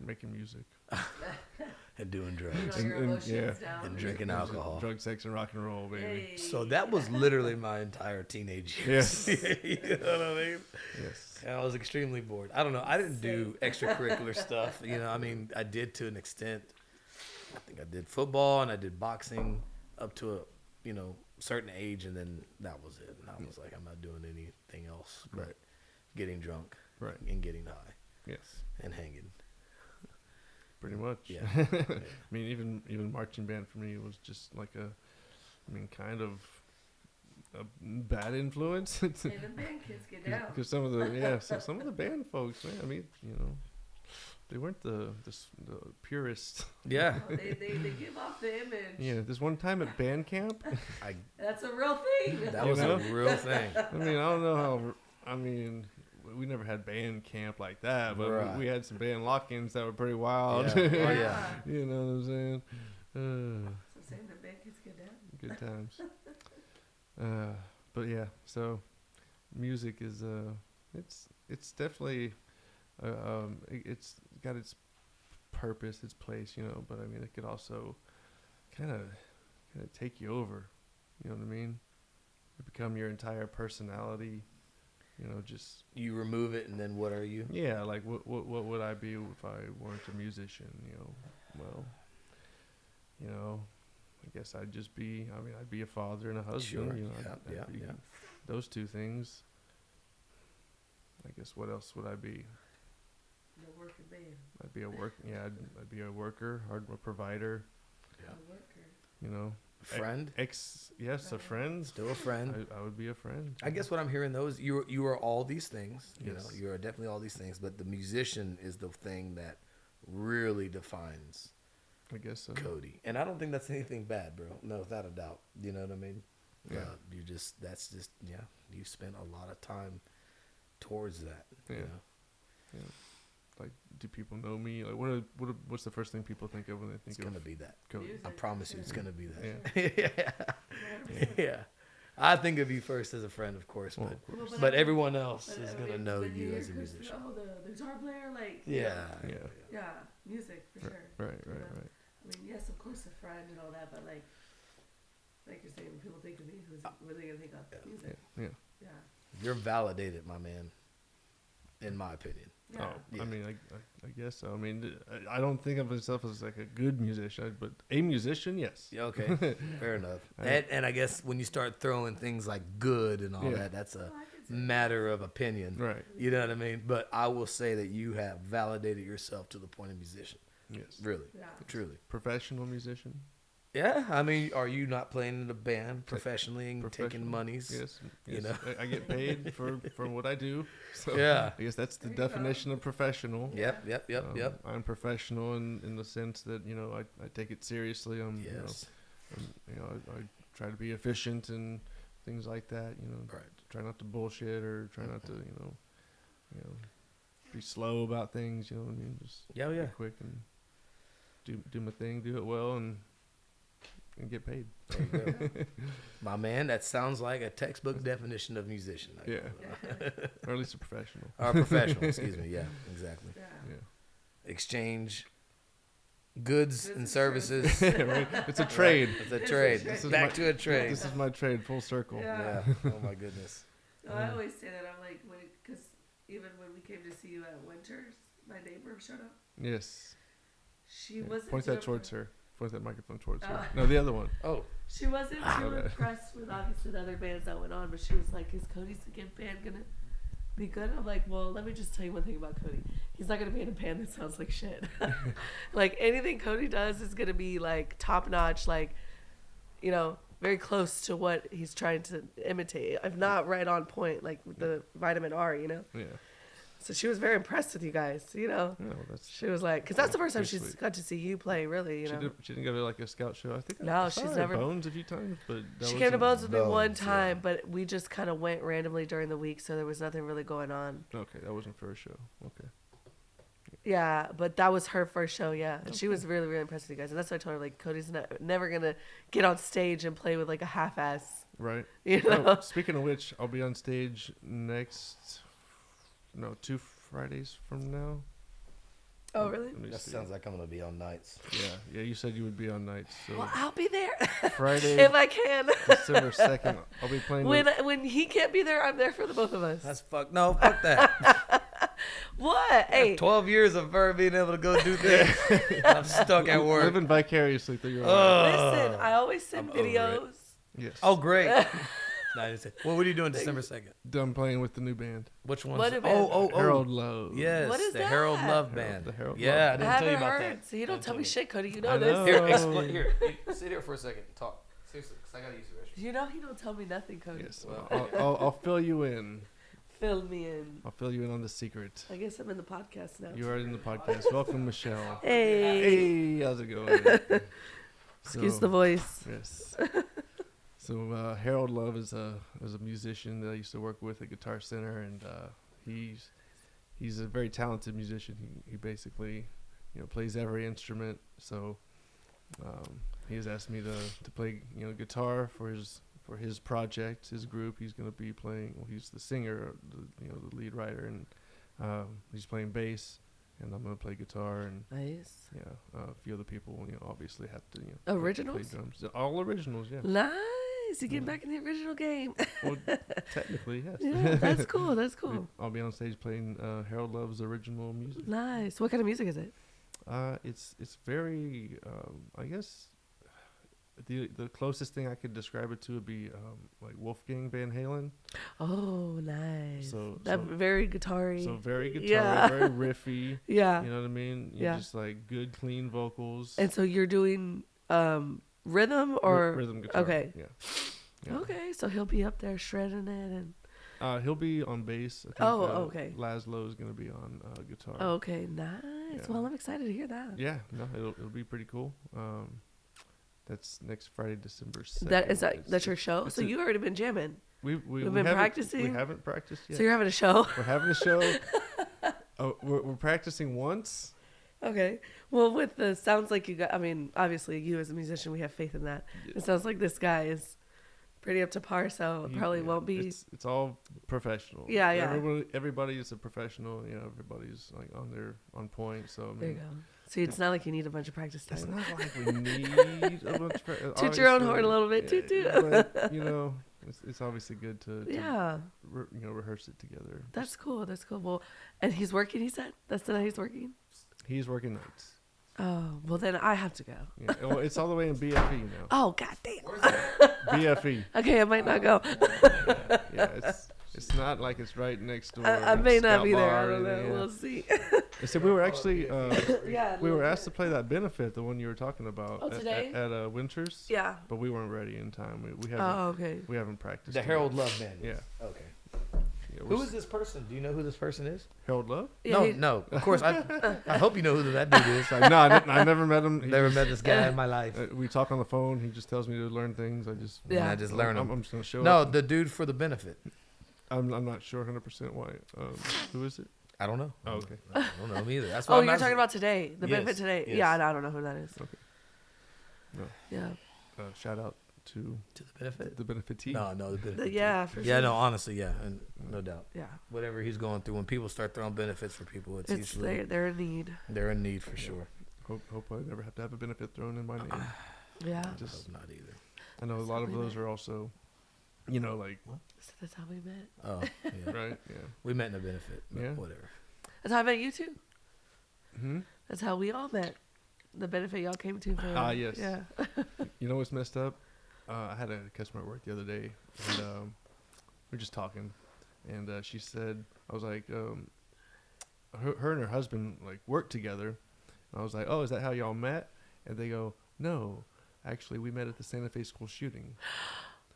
S1: making music.
S3: and doing
S4: You
S3: drugs
S4: know, your
S1: And-
S4: emotions
S1: yeah.
S4: down.
S3: and drinking alcohol.
S1: Drug, sex, and rock and roll, baby.
S4: Hey.
S3: So that was literally my entire teenage years.
S1: Yes.
S3: You know what I mean?
S1: Yes.
S3: I was extremely bored. I don't know. I didn't do extracurricular stuff. I mean, I did to an extent. I think I did football and I did boxing up to a, certain age, and then that was it. And I was like, I'm not doing anything else but
S1: Right.
S3: getting drunk
S1: Right.
S3: and getting high
S1: Yes.
S3: and hanging.
S1: Pretty much.
S3: Yeah.
S1: I mean, even marching band for me was just like kind of a bad influence.
S4: Hey, the band kids get down.
S1: Because some of the band folks, man. I mean, they weren't the purest.
S3: Yeah.
S4: They give off the image.
S1: Yeah. This one time at band camp,
S4: That's a real thing.
S3: That
S1: You
S3: was
S1: know?
S3: a real thing.
S1: I mean, I don't know how. I mean, we never had band camp like that, but
S3: Right.
S1: we had some band lock-ins that were pretty wild.
S3: Yeah. Oh, yeah.
S1: You know what I'm saying?
S4: So saying the band kids get down.
S1: Good times. But yeah, so music is it's definitely it's got its purpose, its place, but I mean it could also kind of take you over. You know what I mean? It become your entire personality. Just
S3: You remove it, and then what are you?
S1: yeah, like what would I be if I weren't a musician? Well, I guess I'd just be. I mean, I'd be a father and a husband.
S3: Sure.
S1: I'd be those two things. I guess what else would I be?
S4: The working man.
S1: I'd be a work. Yeah, I'd be a worker, a provider.
S3: Yeah.
S4: The worker.
S3: Friend?
S1: A friend.
S3: Still a friend.
S1: I would be a friend.
S3: I guess what I'm hearing though is you are all these things.
S1: Yes.
S3: You are definitely all these things, but the musician is the thing that really defines
S1: I guess so.
S3: Cody. And I don't think that's anything bad, bro. No, without a doubt. You know what I mean?
S1: Yeah.
S3: You just you spent a lot of time towards that.
S1: Yeah.
S3: You know?
S1: Yeah. Like, do people know me? Like, what's the first thing people think of when they
S3: It's
S1: think
S3: gonna
S1: of
S3: be that.
S1: Cody?
S4: Music.
S3: I promise you, it's gonna be that.
S1: Yeah.
S3: Yeah. Yeah. I think of you first as a friend, of course,
S1: Well,
S3: but
S1: of course.
S3: but everyone else
S4: But,
S3: is
S4: I
S3: gonna
S4: mean,
S3: know
S4: when
S3: you
S4: hear
S3: as a
S4: Chris,
S3: musician.
S4: Oh, the guitar player, like
S3: Yeah.
S1: Yeah.
S4: yeah, music for sure.
S1: Right.
S4: you know?
S1: Right.
S4: I mean, yes, of course, a friend and all that, but like you're saying, when people think of me, what are they gonna think of? Music.
S1: Yeah.
S4: Yeah.
S3: You're validated, my man. In my opinion.
S4: Yeah.
S1: Oh,
S3: Yeah.
S1: I mean, I guess so. I mean, I don't think of myself as like a good musician, but a musician, yes.
S3: Yeah, okay. Fair enough. And I guess when you start throwing things like good and all
S1: Yeah.
S3: that, that's a
S4: Oh, I can say
S3: matter of opinion.
S1: Right.
S3: You know what I mean? But I will say that you have validated yourself to the point of musician.
S1: Yes.
S3: Really.
S4: Yeah.
S3: Truly.
S1: Professional musician.
S3: Yeah. I mean, are you not playing in a band professionally and taking
S1: Professional.
S3: monies?
S1: Yes.
S3: You
S1: yes.
S3: know?
S1: I get paid for what I do. So
S3: Yeah.
S1: I guess that's the
S4: There you go.
S1: definition of professional.
S3: Yep.
S1: Yep. I'm professional in the sense that, you know, I take it seriously.
S3: Yes.
S1: I try to be efficient and things like that. You know,
S3: Right.
S1: try not to bullshit or try not to, you know, be slow about things. You know what I mean? Just
S3: Yeah,
S1: be
S3: yeah.
S1: quick and do my thing, do it well, and get paid.
S3: There you go. My man, that sounds like a textbook definition of musician.
S1: Yeah,
S4: Yeah.
S1: or at least a professional.
S3: Or professional, excuse me. Yeah, exactly.
S4: Yeah.
S1: Yeah.
S3: Exchange goods and
S4: and
S3: services.
S1: Right? It's a trade.
S3: It's a trade.
S4: This
S1: is
S3: Back
S1: my-
S3: to a trade.
S1: This is my trade, full circle.
S4: Yeah.
S3: Yeah. Oh my goodness.
S4: No, I always say that. I'm like, because even when we came to see you at Winters, my neighbor showed up.
S1: Yes.
S4: She
S1: Yeah.
S4: wasn't.
S1: Point
S4: too
S1: that towards
S4: impre-
S1: her. Point that microphone towards her.
S4: Oh.
S1: No, the other one.
S3: Oh,
S4: She wasn't too
S1: Okay.
S4: impressed with obviously the other bands that went on, but she was like, "Is Cody's band gonna be good?" I'm like, "Well, let me just tell you one thing about Cody. He's not gonna be in a band that sounds like shit. Like anything Cody does is gonna be like top notch, like, you know, very close to what he's trying to imitate. If not right on point, like with the Vitamin R, you know."
S1: Yeah.
S4: So she was very impressed with you guys, you know.
S1: No, that's.
S4: She was like, because that's the first time
S1: Pretty
S4: she's
S1: sweet.
S4: got to see you play, really, you know.
S1: She didn't go to like a scout show. I think.
S4: No,
S1: I saw
S4: she's
S1: her at
S4: never-
S1: Bones a few times, but that
S4: She came to
S1: wasn't-
S4: Bones with me one
S3: Bones,
S4: time,
S3: yeah.
S4: but we just kind of went randomly during the week, so there was nothing really going on.
S1: Okay, that wasn't for a show. Okay.
S4: Yeah, but that was her first show, yeah. And she was really, really impressed with you guys. And that's why I told her, like, Cody's never going to get on stage and play with, like, a half-ass,
S1: Right.
S4: you know?
S1: Oh, speaking of which, I'll be on stage two Fridays from now.
S4: Oh, really?
S1: Let me
S3: that
S1: see.
S3: sounds like I'm gonna be on nights.
S1: Yeah. You said you would be on nights. So
S4: Well, I'll be there
S1: Friday,
S4: if I can.
S1: December 2nd, I'll be playing.
S4: When he can't be there, I'm there for the both of us.
S3: That's fuck that.
S4: What? Hey,
S3: 12 years of her being able to go do things. I'm stuck at work.
S1: living vicariously through your life.
S4: listen, I always send
S3: I'm over it.
S4: videos.
S1: Yes.
S3: Oh, great. No, I didn't say. Well, what are you doing December 2nd?
S1: Done playing with the new band,
S3: Which one?
S4: What
S3: Oh,
S1: Harold Lowe.
S3: Yes,
S4: What is
S3: the Harold
S4: that?
S3: Love
S1: Harold-
S3: Band.
S1: the Harold
S3: yeah,
S1: Love.
S3: I
S4: I
S3: didn't tell you
S4: haven't
S3: about
S4: heard,
S3: that.
S4: so you don't
S3: Didn't
S4: tell me
S3: you.
S4: shit, Cody. You know
S1: I
S4: this.
S1: know.
S3: Here,
S1: Oh.
S3: explain. Here, sit here for a second. Talk. Seriously, because I gotta use the restroom.
S4: You know he don't tell me nothing, Cody.
S1: Yes.
S3: Well,
S1: I'll fill you in.
S4: Fill me in.
S1: I'll fill you in on the secret.
S4: I guess I'm in the podcast now.
S1: You are in the podcast. Welcome, Michelle.
S4: Hey.
S1: Hey, how's it going?
S4: Excuse
S1: So-
S4: the voice.
S1: Yes. So Harold Love is a musician that I used to work with at Guitar Center, and he's a very talented musician. He basically, plays every instrument. So he has asked me to play guitar for his project, his group. He's going to be playing. Well, he's the singer, the lead writer, and he's playing bass, and I'm going to play guitar and.
S4: Nice.
S1: Yeah, a few other people, obviously have to,
S4: Originals?
S1: play drums. All originals, yeah.
S4: Nice. You getting back in the original game.
S1: Well, technically, yes.
S4: Yeah, that's cool. That's cool.
S1: I'll be on stage playing Harold Love's original music.
S4: Nice. What kind of music is it?
S1: It's very, I guess, the closest thing I could describe it to would be like Wolfgang Van Halen.
S4: Oh, nice.
S1: So
S4: very guitar-y.
S1: so very guitar,
S4: Yeah.
S1: very riffy.
S4: Yeah.
S1: You know what I mean?
S4: Yeah.
S1: Just like good, clean vocals.
S4: And so you're doing rhythm or
S1: rhythm guitar.
S4: okay.
S1: Yeah.
S4: Okay, so he'll be up there shredding it and
S1: He'll be on bass. I think,
S4: Oh, okay.
S1: Laszlo is gonna be on guitar.
S4: okay, nice.
S1: Yeah.
S4: Well, I'm excited to hear that.
S1: Yeah, no, it'll be pretty cool. That's next Friday, December 2nd.
S4: That's your show.
S1: it's
S4: So
S1: a-
S4: you already been jamming.
S1: We've
S4: been
S1: haven't-
S4: practicing?
S1: We haven't practiced yet.
S4: So you're having a show.
S1: We're having a show. We're practicing once.
S4: Okay. Well, sounds like you got. I mean, obviously, you as a musician, we have faith in that. It sounds like this guy is pretty up to par, so it probably won't be.
S1: It's all professional.
S4: Yeah, yeah.
S1: Everybody is a professional. You know, everybody's like on point. So I mean,
S4: There you go. See, it's not like you need a bunch of practice
S1: it's
S4: time.
S1: not like we need a bunch of
S4: Toot your own horn a little bit. Toot, toot.
S1: But you know, it's obviously good to
S4: Yeah,
S1: rehearse it together.
S4: that's cool. That's cool. Well, and he's working. He said that's the night he's working.
S1: He's working nights.
S4: Oh, well then I have to go.
S1: Yeah. Well, it's all the way in BFE now.
S4: Oh, goddamn.
S1: BFE.
S4: Okay, I might not go.
S1: Yeah, it's not like it's right next door.
S4: I may not
S1: Scout
S4: be there.
S1: Bar
S4: I
S1: or
S4: don't know.
S1: anything, yeah.
S4: We'll see.
S1: So we were actually
S4: Yeah.
S1: we were asked to play that benefit, the one you were talking about,
S4: Oh, today?
S1: at Winters.
S4: Yeah.
S1: But we weren't ready in time. We haven't
S4: Oh, okay.
S1: we haven't practiced.
S3: The
S1: yet.
S3: Harold Love man.
S1: Yeah.
S3: Okay.
S1: Yeah,
S3: Who is this person? Do you know who this person is?
S1: Harold Love?
S4: Yeah,
S3: No. Of course, I hope you know who that dude is.
S1: It's like, no, I never met him. He
S3: Never
S1: just-
S3: met this guy in my life.
S1: We talk on the phone. He just tells me to learn things. I just
S3: And
S4: Yeah.
S3: I just learn
S1: I'm
S3: them.
S1: just gonna show
S3: No,
S1: up.
S3: the dude for the benefit.
S1: I'm not sure 100% why. Who is it?
S3: I don't know.
S1: Oh, okay.
S3: I don't know him either. That's why
S4: Oh,
S3: I'm
S4: you're
S3: asking.
S4: talking about today, the
S3: Yes,
S4: benefit today.
S3: yes.
S4: Yeah, I don't know who that is.
S1: Okay. No.
S4: Yeah.
S1: Shout out to
S3: To the benefit?
S1: the benefitee.
S3: No, the benefit.
S4: Yeah, for
S3: Yeah,
S4: sure.
S3: no, honestly, yeah, and no doubt.
S4: Yeah.
S3: Whatever he's going through, when people start throwing benefits for people, it's
S4: It's
S3: usually
S4: they're in need.
S3: they're in need for sure.
S1: Hope I never have to have a benefit thrown in my name.
S4: Yeah.
S1: Just
S3: Hope not either.
S1: I know a lot of those are also, like
S4: So that's how we met.
S3: Oh, yeah.
S1: right, yeah.
S3: We met in a benefit. But
S1: Yeah.
S3: Whatever.
S4: That's how I met you too.
S1: Hmm.
S4: That's how we all met. The benefit y'all came to for.
S1: Ah, yes.
S4: Yeah.
S1: You know what's messed up? I had a customer at work the other day, and we were just talking, and she said, I was like, her and her husband like worked together, and I was like, oh, is that how y'all met? And they go, no, actually, we met at the Santa Fe school shooting.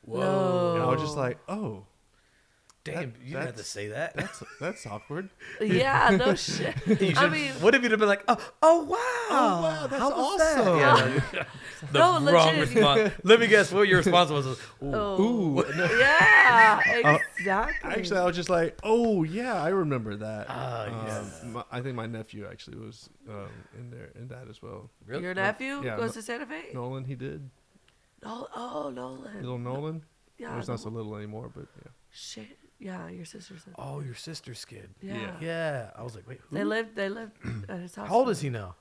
S3: Whoa.
S1: And I was just
S4: No.
S1: like, oh,
S3: Damn, you didn't have to
S1: that's-
S3: say that.
S1: that's awkward.
S4: Yeah. No shit.
S3: You
S4: I
S3: should-
S4: mean,
S3: what if you'd have been like, oh wow,
S1: wow, that's
S3: how was that?
S1: awesome.
S3: Yeah, the
S4: No,
S3: wrong
S4: legit.
S3: response. Let me guess what your response was. Ooh.
S4: oh.
S1: Ooh. No.
S4: Yeah. Exactly.
S1: Actually, I was just like, oh yeah, I remember that.
S3: Ah, yes.
S1: I think my nephew actually was in that as well.
S3: Really?
S4: Your nephew
S1: Yeah,
S4: goes to Santa Fe.
S1: Nolan, he did.
S4: Oh, Nolan.
S1: Little Nolan.
S4: Yeah.
S1: He's not so little anymore, but yeah.
S4: Shit. Yeah, your sister said.
S3: Oh, your sister's kid.
S4: Yeah.
S3: Yeah, I was like, wait, who?
S4: They lived at his house.
S3: How old is he now?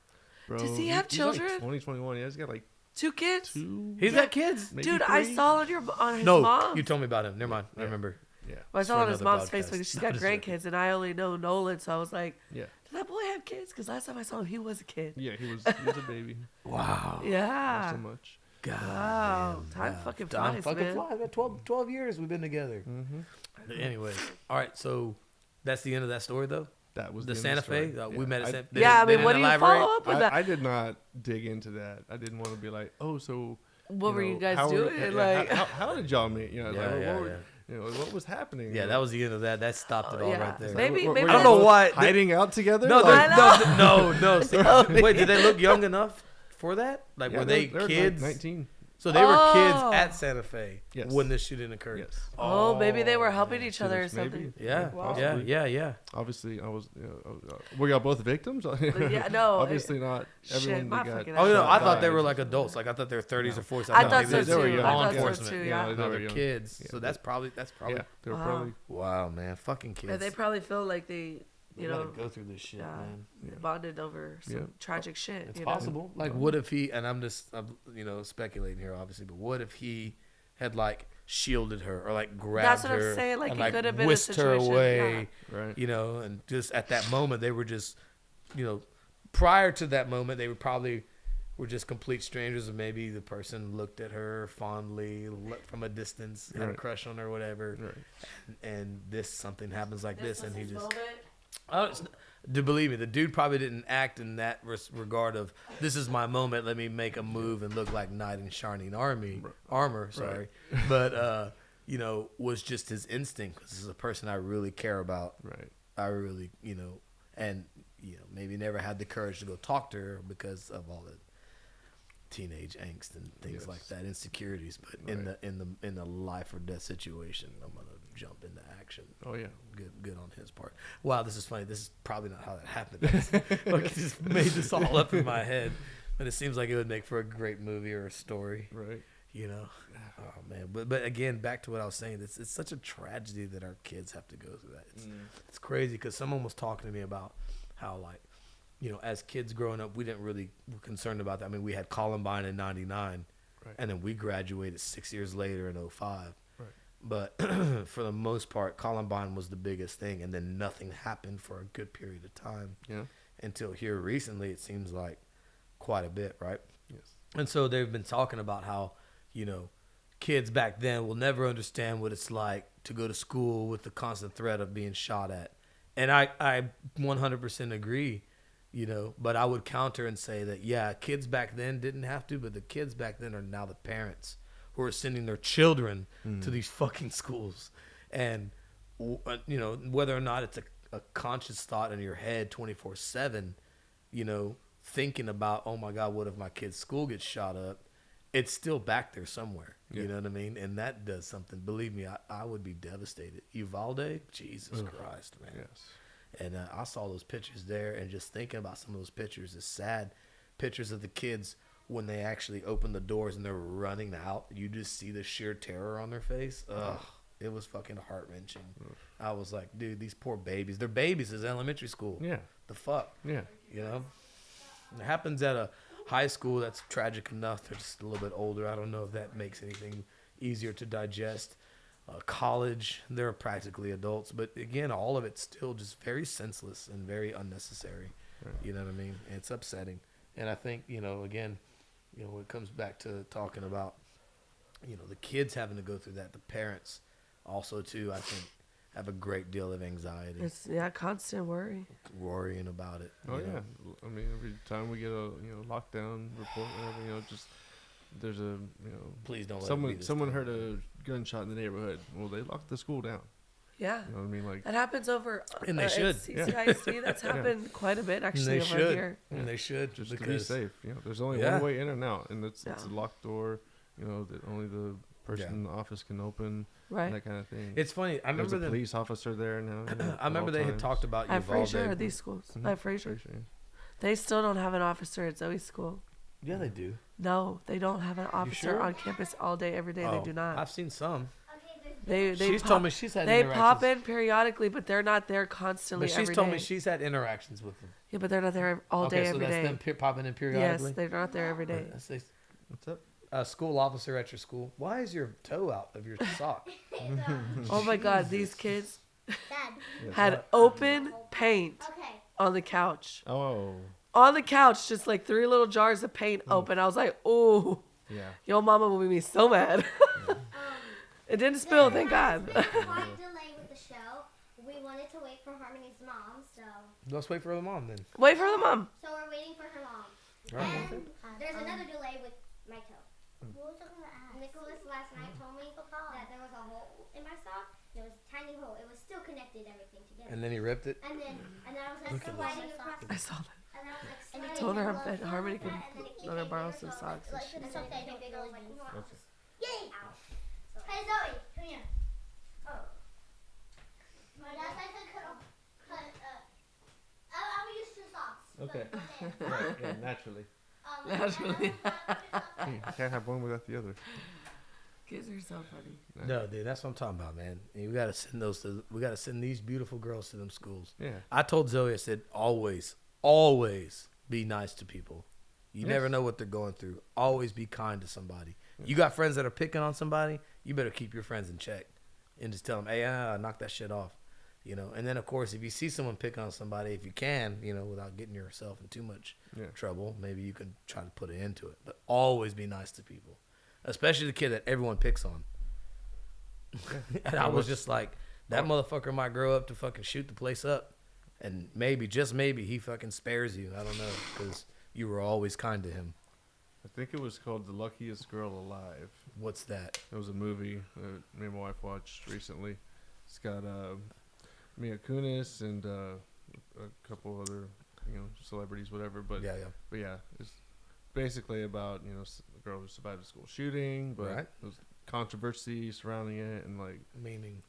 S1: Bro,
S4: Does he have
S1: he's
S4: children?
S1: Like 2021. Yeah, he's got like
S4: 2 kids.
S1: 2.
S3: He's got kids.
S1: maybe
S4: Dude, I
S1: 3.
S4: saw on his
S3: No,
S4: mom.
S3: you told me about him. Never mind. I
S1: Yeah.
S3: remember.
S1: Yeah,
S4: Well, I
S3: It's
S4: saw
S3: for
S4: on his
S3: another
S4: mom's
S3: podcast.
S4: Facebook. She's
S3: No,
S4: got
S3: just joking.
S4: grandkids, and I only know Nolan, so I was like,
S1: yeah,
S4: "Did that boy have kids?" Because last time I saw him, he was a kid.
S1: yeah. He was a baby.
S3: Wow.
S1: Not
S4: Yeah.
S1: so much.
S3: God.
S4: Wow.
S3: damn.
S4: Time
S3: Yeah.
S4: fucking
S3: Time
S4: flies,
S3: fucking
S4: man.
S3: flies. Man. 12 years we've been together.
S1: Mm-hmm.
S3: Anyways, all right. So that's the end of that story, though.
S1: That was
S3: The
S1: end of
S3: Santa
S1: story.
S3: Fe. We met at Santa.
S4: Yeah, I mean, what do you follow up with that?
S1: I did not dig into that. I didn't want to be like, oh, so.
S4: What were you
S1: know,
S4: guys
S1: how were-
S4: doing?
S1: yeah,
S4: Like,
S1: how did y'all meet? You know,
S3: Yeah,
S1: like,
S3: yeah,
S1: what, were-
S3: yeah.
S1: You know, what was happening?
S3: Yeah, that was the end of that. That stopped it all
S4: yeah.
S3: right there.
S4: Maybe-
S1: Were-
S4: maybe
S1: were
S3: I don't
S1: y'all
S3: know why.
S1: hiding out together.
S3: No,
S1: Like,
S3: no. Wait, did they look young enough for that? Like,
S1: yeah,
S3: were they
S1: they're
S3: kids?
S1: 19.
S3: So they were kids
S4: Oh.
S3: at Santa Fe
S1: Yes.
S3: when this shooting occurred.
S1: Yes.
S4: oh, maybe they were helping each other or
S1: Maybe.
S4: something.
S3: Yeah,
S4: Wow.
S3: yeah.
S1: Obviously, I was. Were y'all both victims?
S4: Yeah, no.
S1: Obviously not.
S4: Shit,
S1: Everyone
S4: my
S1: that got.
S4: fucking
S3: Oh no,
S4: ass.
S3: I thought they
S1: died.
S3: were like adults. Like I thought they were 30s or 40s.
S4: I
S3: thought
S4: thought
S3: maybe
S4: so
S3: they were
S1: too.
S3: young.
S1: I
S3: Law
S1: thought so
S3: enforcement.
S4: too,
S1: Yeah,
S4: yeah.
S1: they
S3: No,
S1: were
S3: they're
S1: young.
S3: kids.
S1: Yeah,
S3: So that's probably
S1: Yeah, they were
S4: Wow.
S1: probably.
S3: wow, man. Fucking kids.
S4: Yeah, they probably feel like they,
S3: They
S4: you
S3: gotta
S4: know,
S3: go through this shit,
S4: yeah,
S3: man.
S4: bonded over some
S1: Yeah.
S4: tragic shit.
S3: It's
S4: you know?
S3: possible. Like, what if he? And I'm speculating here, obviously. But what if he had like shielded her or like grabbed
S4: That's what I'm
S3: her
S4: saying, like,
S3: and
S4: it
S3: like
S4: could have been a
S3: whisked her
S4: situation,
S3: away?
S1: Right.
S3: You know, and just at that moment they were just, prior to that moment they were just complete strangers, and maybe the person looked at her fondly from a distance, had a
S1: Right.
S3: crush on her, or whatever,
S1: Right.
S3: and something happens like this, and he
S4: was his
S3: just.
S4: moment.
S3: Oh, to believe me, the dude probably didn't act in that regard of this is my moment. Let me make a move and look like knight in shining armor. Sorry, but was just his instinct. This is a person I really care about.
S1: Right.
S3: I really, and maybe never had the courage to go talk to her because of all the teenage angst and things
S1: Yes.
S3: like that, insecurities. But
S1: Right.
S3: in the life or death situation, I'm gonna jump into action.
S1: Oh yeah.
S3: Good on his part. Wow, this is funny. This is probably not how that happened. Look, I just made this all up in my head, but it seems like it would make for a great movie or a story.
S1: Right.
S3: You know, oh man. But again, back to what I was saying. It's such a tragedy that our kids have to go through that. It's crazy because someone was talking to me about how, like, you know, as kids growing up, we didn't really were concerned about that. I mean, we had Columbine in '99,
S1: Right.
S3: and then we graduated 6 years later in '05.
S1: Right.
S3: But for the most part, Columbine was the biggest thing, and then nothing happened for a good period of time
S1: Yeah.
S3: until here recently. It seems like quite a bit, right?
S1: Yes.
S3: And so they've been talking about how, you know, kids back then will never understand what it's like to go to school with the constant threat of being shot at. And I 100% agree, you know, but I would counter and say that, yeah, kids back then didn't have to, but the kids back then are now the parents who are sending their children to these fucking schools. And, you know, whether or not it's a conscious thought in your head 24/7, you know, thinking about, oh my God, what if my kid's school gets shot up? It's still back there somewhere. You
S1: Yeah.
S3: know what I mean? And that does something. Believe me, I would be devastated. Uvalde, Jesus Christ, man.
S1: Yes.
S3: And I saw those pictures there, and just thinking about some of those pictures is sad. Pictures of the kids when they actually open the doors and they're running out. You just see the sheer terror on their face. Ugh. It was fucking heart-wrenching. I was like, dude, these poor babies. They're babies in elementary school.
S1: Yeah.
S3: The fuck?
S1: Yeah.
S3: You know? It happens at a high school. That's tragic enough. They're just a little bit older. I don't know if that makes anything easier to digest. College, they're practically adults. But again, all of it's still just very senseless and very unnecessary.
S1: Right.
S3: You know what I mean? And it's upsetting. And I think, you know, again, you know, when it comes back to talking about, you know, the kids having to go through that, the parents also, too, I think, have a great deal of anxiety,
S4: It's constant worry.
S3: worrying about it.
S1: Oh
S3: you know?
S1: yeah. I mean, every time we get a lockdown report, whatever, just there's a
S3: Please don't let it be this
S1: someone
S3: time.
S1: heard a gunshot in the neighborhood. Well, they locked the school down.
S4: Yeah.
S1: You know what I mean? Like,
S4: That happens over
S3: And they
S4: at
S3: should.
S4: CCISD. That's happened quite a bit
S3: And
S4: actually
S3: they
S4: over
S3: should.
S4: here.
S3: And they should.
S1: just to be
S3: because
S1: safe. There's only
S3: Yeah.
S1: one way in and out, and it's a
S4: Yeah.
S1: locked door. That only the person
S3: Yeah.
S1: in the office can open.
S4: Right.
S1: That kind of thing.
S3: It's funny. I
S1: There's
S3: remember
S1: a
S3: them.
S1: police officer there now.
S3: I remember they had talked about
S4: At
S3: Uvalde.
S4: Fraser, are these schools?
S1: Mhm.
S4: At Fraser. They still don't have an officer at Zoe's school.
S3: Yeah, they do.
S4: No, they don't have an officer
S3: sure?
S4: on campus all day, every day.
S3: Oh,
S4: They do not.
S3: I've seen some.
S6: Okay, there's
S4: They
S3: She's
S4: pop,
S3: told me she's had
S4: they
S3: interactions.
S4: pop in periodically, but they're not there constantly
S3: But she's
S4: every
S3: told
S4: day.
S3: me she's had interactions with them.
S4: Yeah, but they're not there all
S3: Okay,
S4: day,
S3: so
S4: every
S3: that's
S4: day.
S3: them popping in periodically.
S4: Yes, they're not there every day.
S1: What's up?
S3: A school officer at your school. Why is your toe out of your sock?
S4: Oh my God, these kids
S6: Dad.
S4: had open paint
S6: Okay.
S4: on the couch.
S1: Oh,
S4: On the couch, just like 3 little jars of paint open. I was like, "Ooh,
S1: yeah.
S4: your mama will be so mad." It didn't spill, thank God.
S6: Quite delay with the show. We wanted to wait for Harmony's mom, so
S3: Let's wait for the mom then.
S4: Wait for the mom.
S6: we're waiting for her mom.
S3: All right.
S6: And there's another delay with my toe.
S5: What was I gonna ask?
S6: Nicholas last night told me that there was a hole in my sock. It was a tiny hole. It was still connected everything together.
S3: And then he ripped it.
S6: And then I was
S3: Look
S6: like
S3: at
S6: sliding across.
S4: I saw that.
S6: And I was like
S4: And I
S6: sliding
S4: told her
S6: across
S4: that Harmony
S6: like
S4: could
S6: that, and then it
S4: let her
S6: came
S4: borrow
S6: bigger,
S4: some
S6: so
S4: socks.
S6: Like,
S4: and
S6: it's
S4: she-
S6: okay. Bigger. I was like, no.
S1: Okay.
S6: Yay! Ow. So, hey Zoe, come here. Oh. My dad said I could cut. I would use 2 socks.
S1: Okay.
S6: But,
S1: Right, yeah, naturally.
S4: Naturally.
S1: You can't have one without the other.
S4: Kids are so funny.
S3: No, dude, that's what I'm talking about, man. And we gotta send those. We gotta send these beautiful girls to them schools.
S1: Yeah.
S3: I told Zoe, I said, always be nice to people. You
S1: Yes.
S3: never know what they're going through. Always be kind to somebody. You got friends that are picking on somebody, you better keep your friends in check and just tell them, hey, knock that shit off. And then, of course, if you see someone picking on somebody, if you can, without getting yourself in too much
S1: Yeah.
S3: trouble, maybe you can try to put an end to it. But always be nice to people, especially the kid that everyone picks on. And I was just like, that motherfucker might grow up to fucking shoot the place up. And maybe, just maybe, he fucking spares you. I don't know, because you were always kind to him.
S1: I think it was called The Luckiest Girl Alive.
S3: What's that?
S1: It was a movie that me and my wife watched recently. It's got Mia Kunis and a couple other celebrities, whatever. But
S3: Yeah.
S1: but yeah, it's basically about a girl who survived a school shooting, but
S3: Right.
S1: there was controversy surrounding it, and like
S3: Meaning,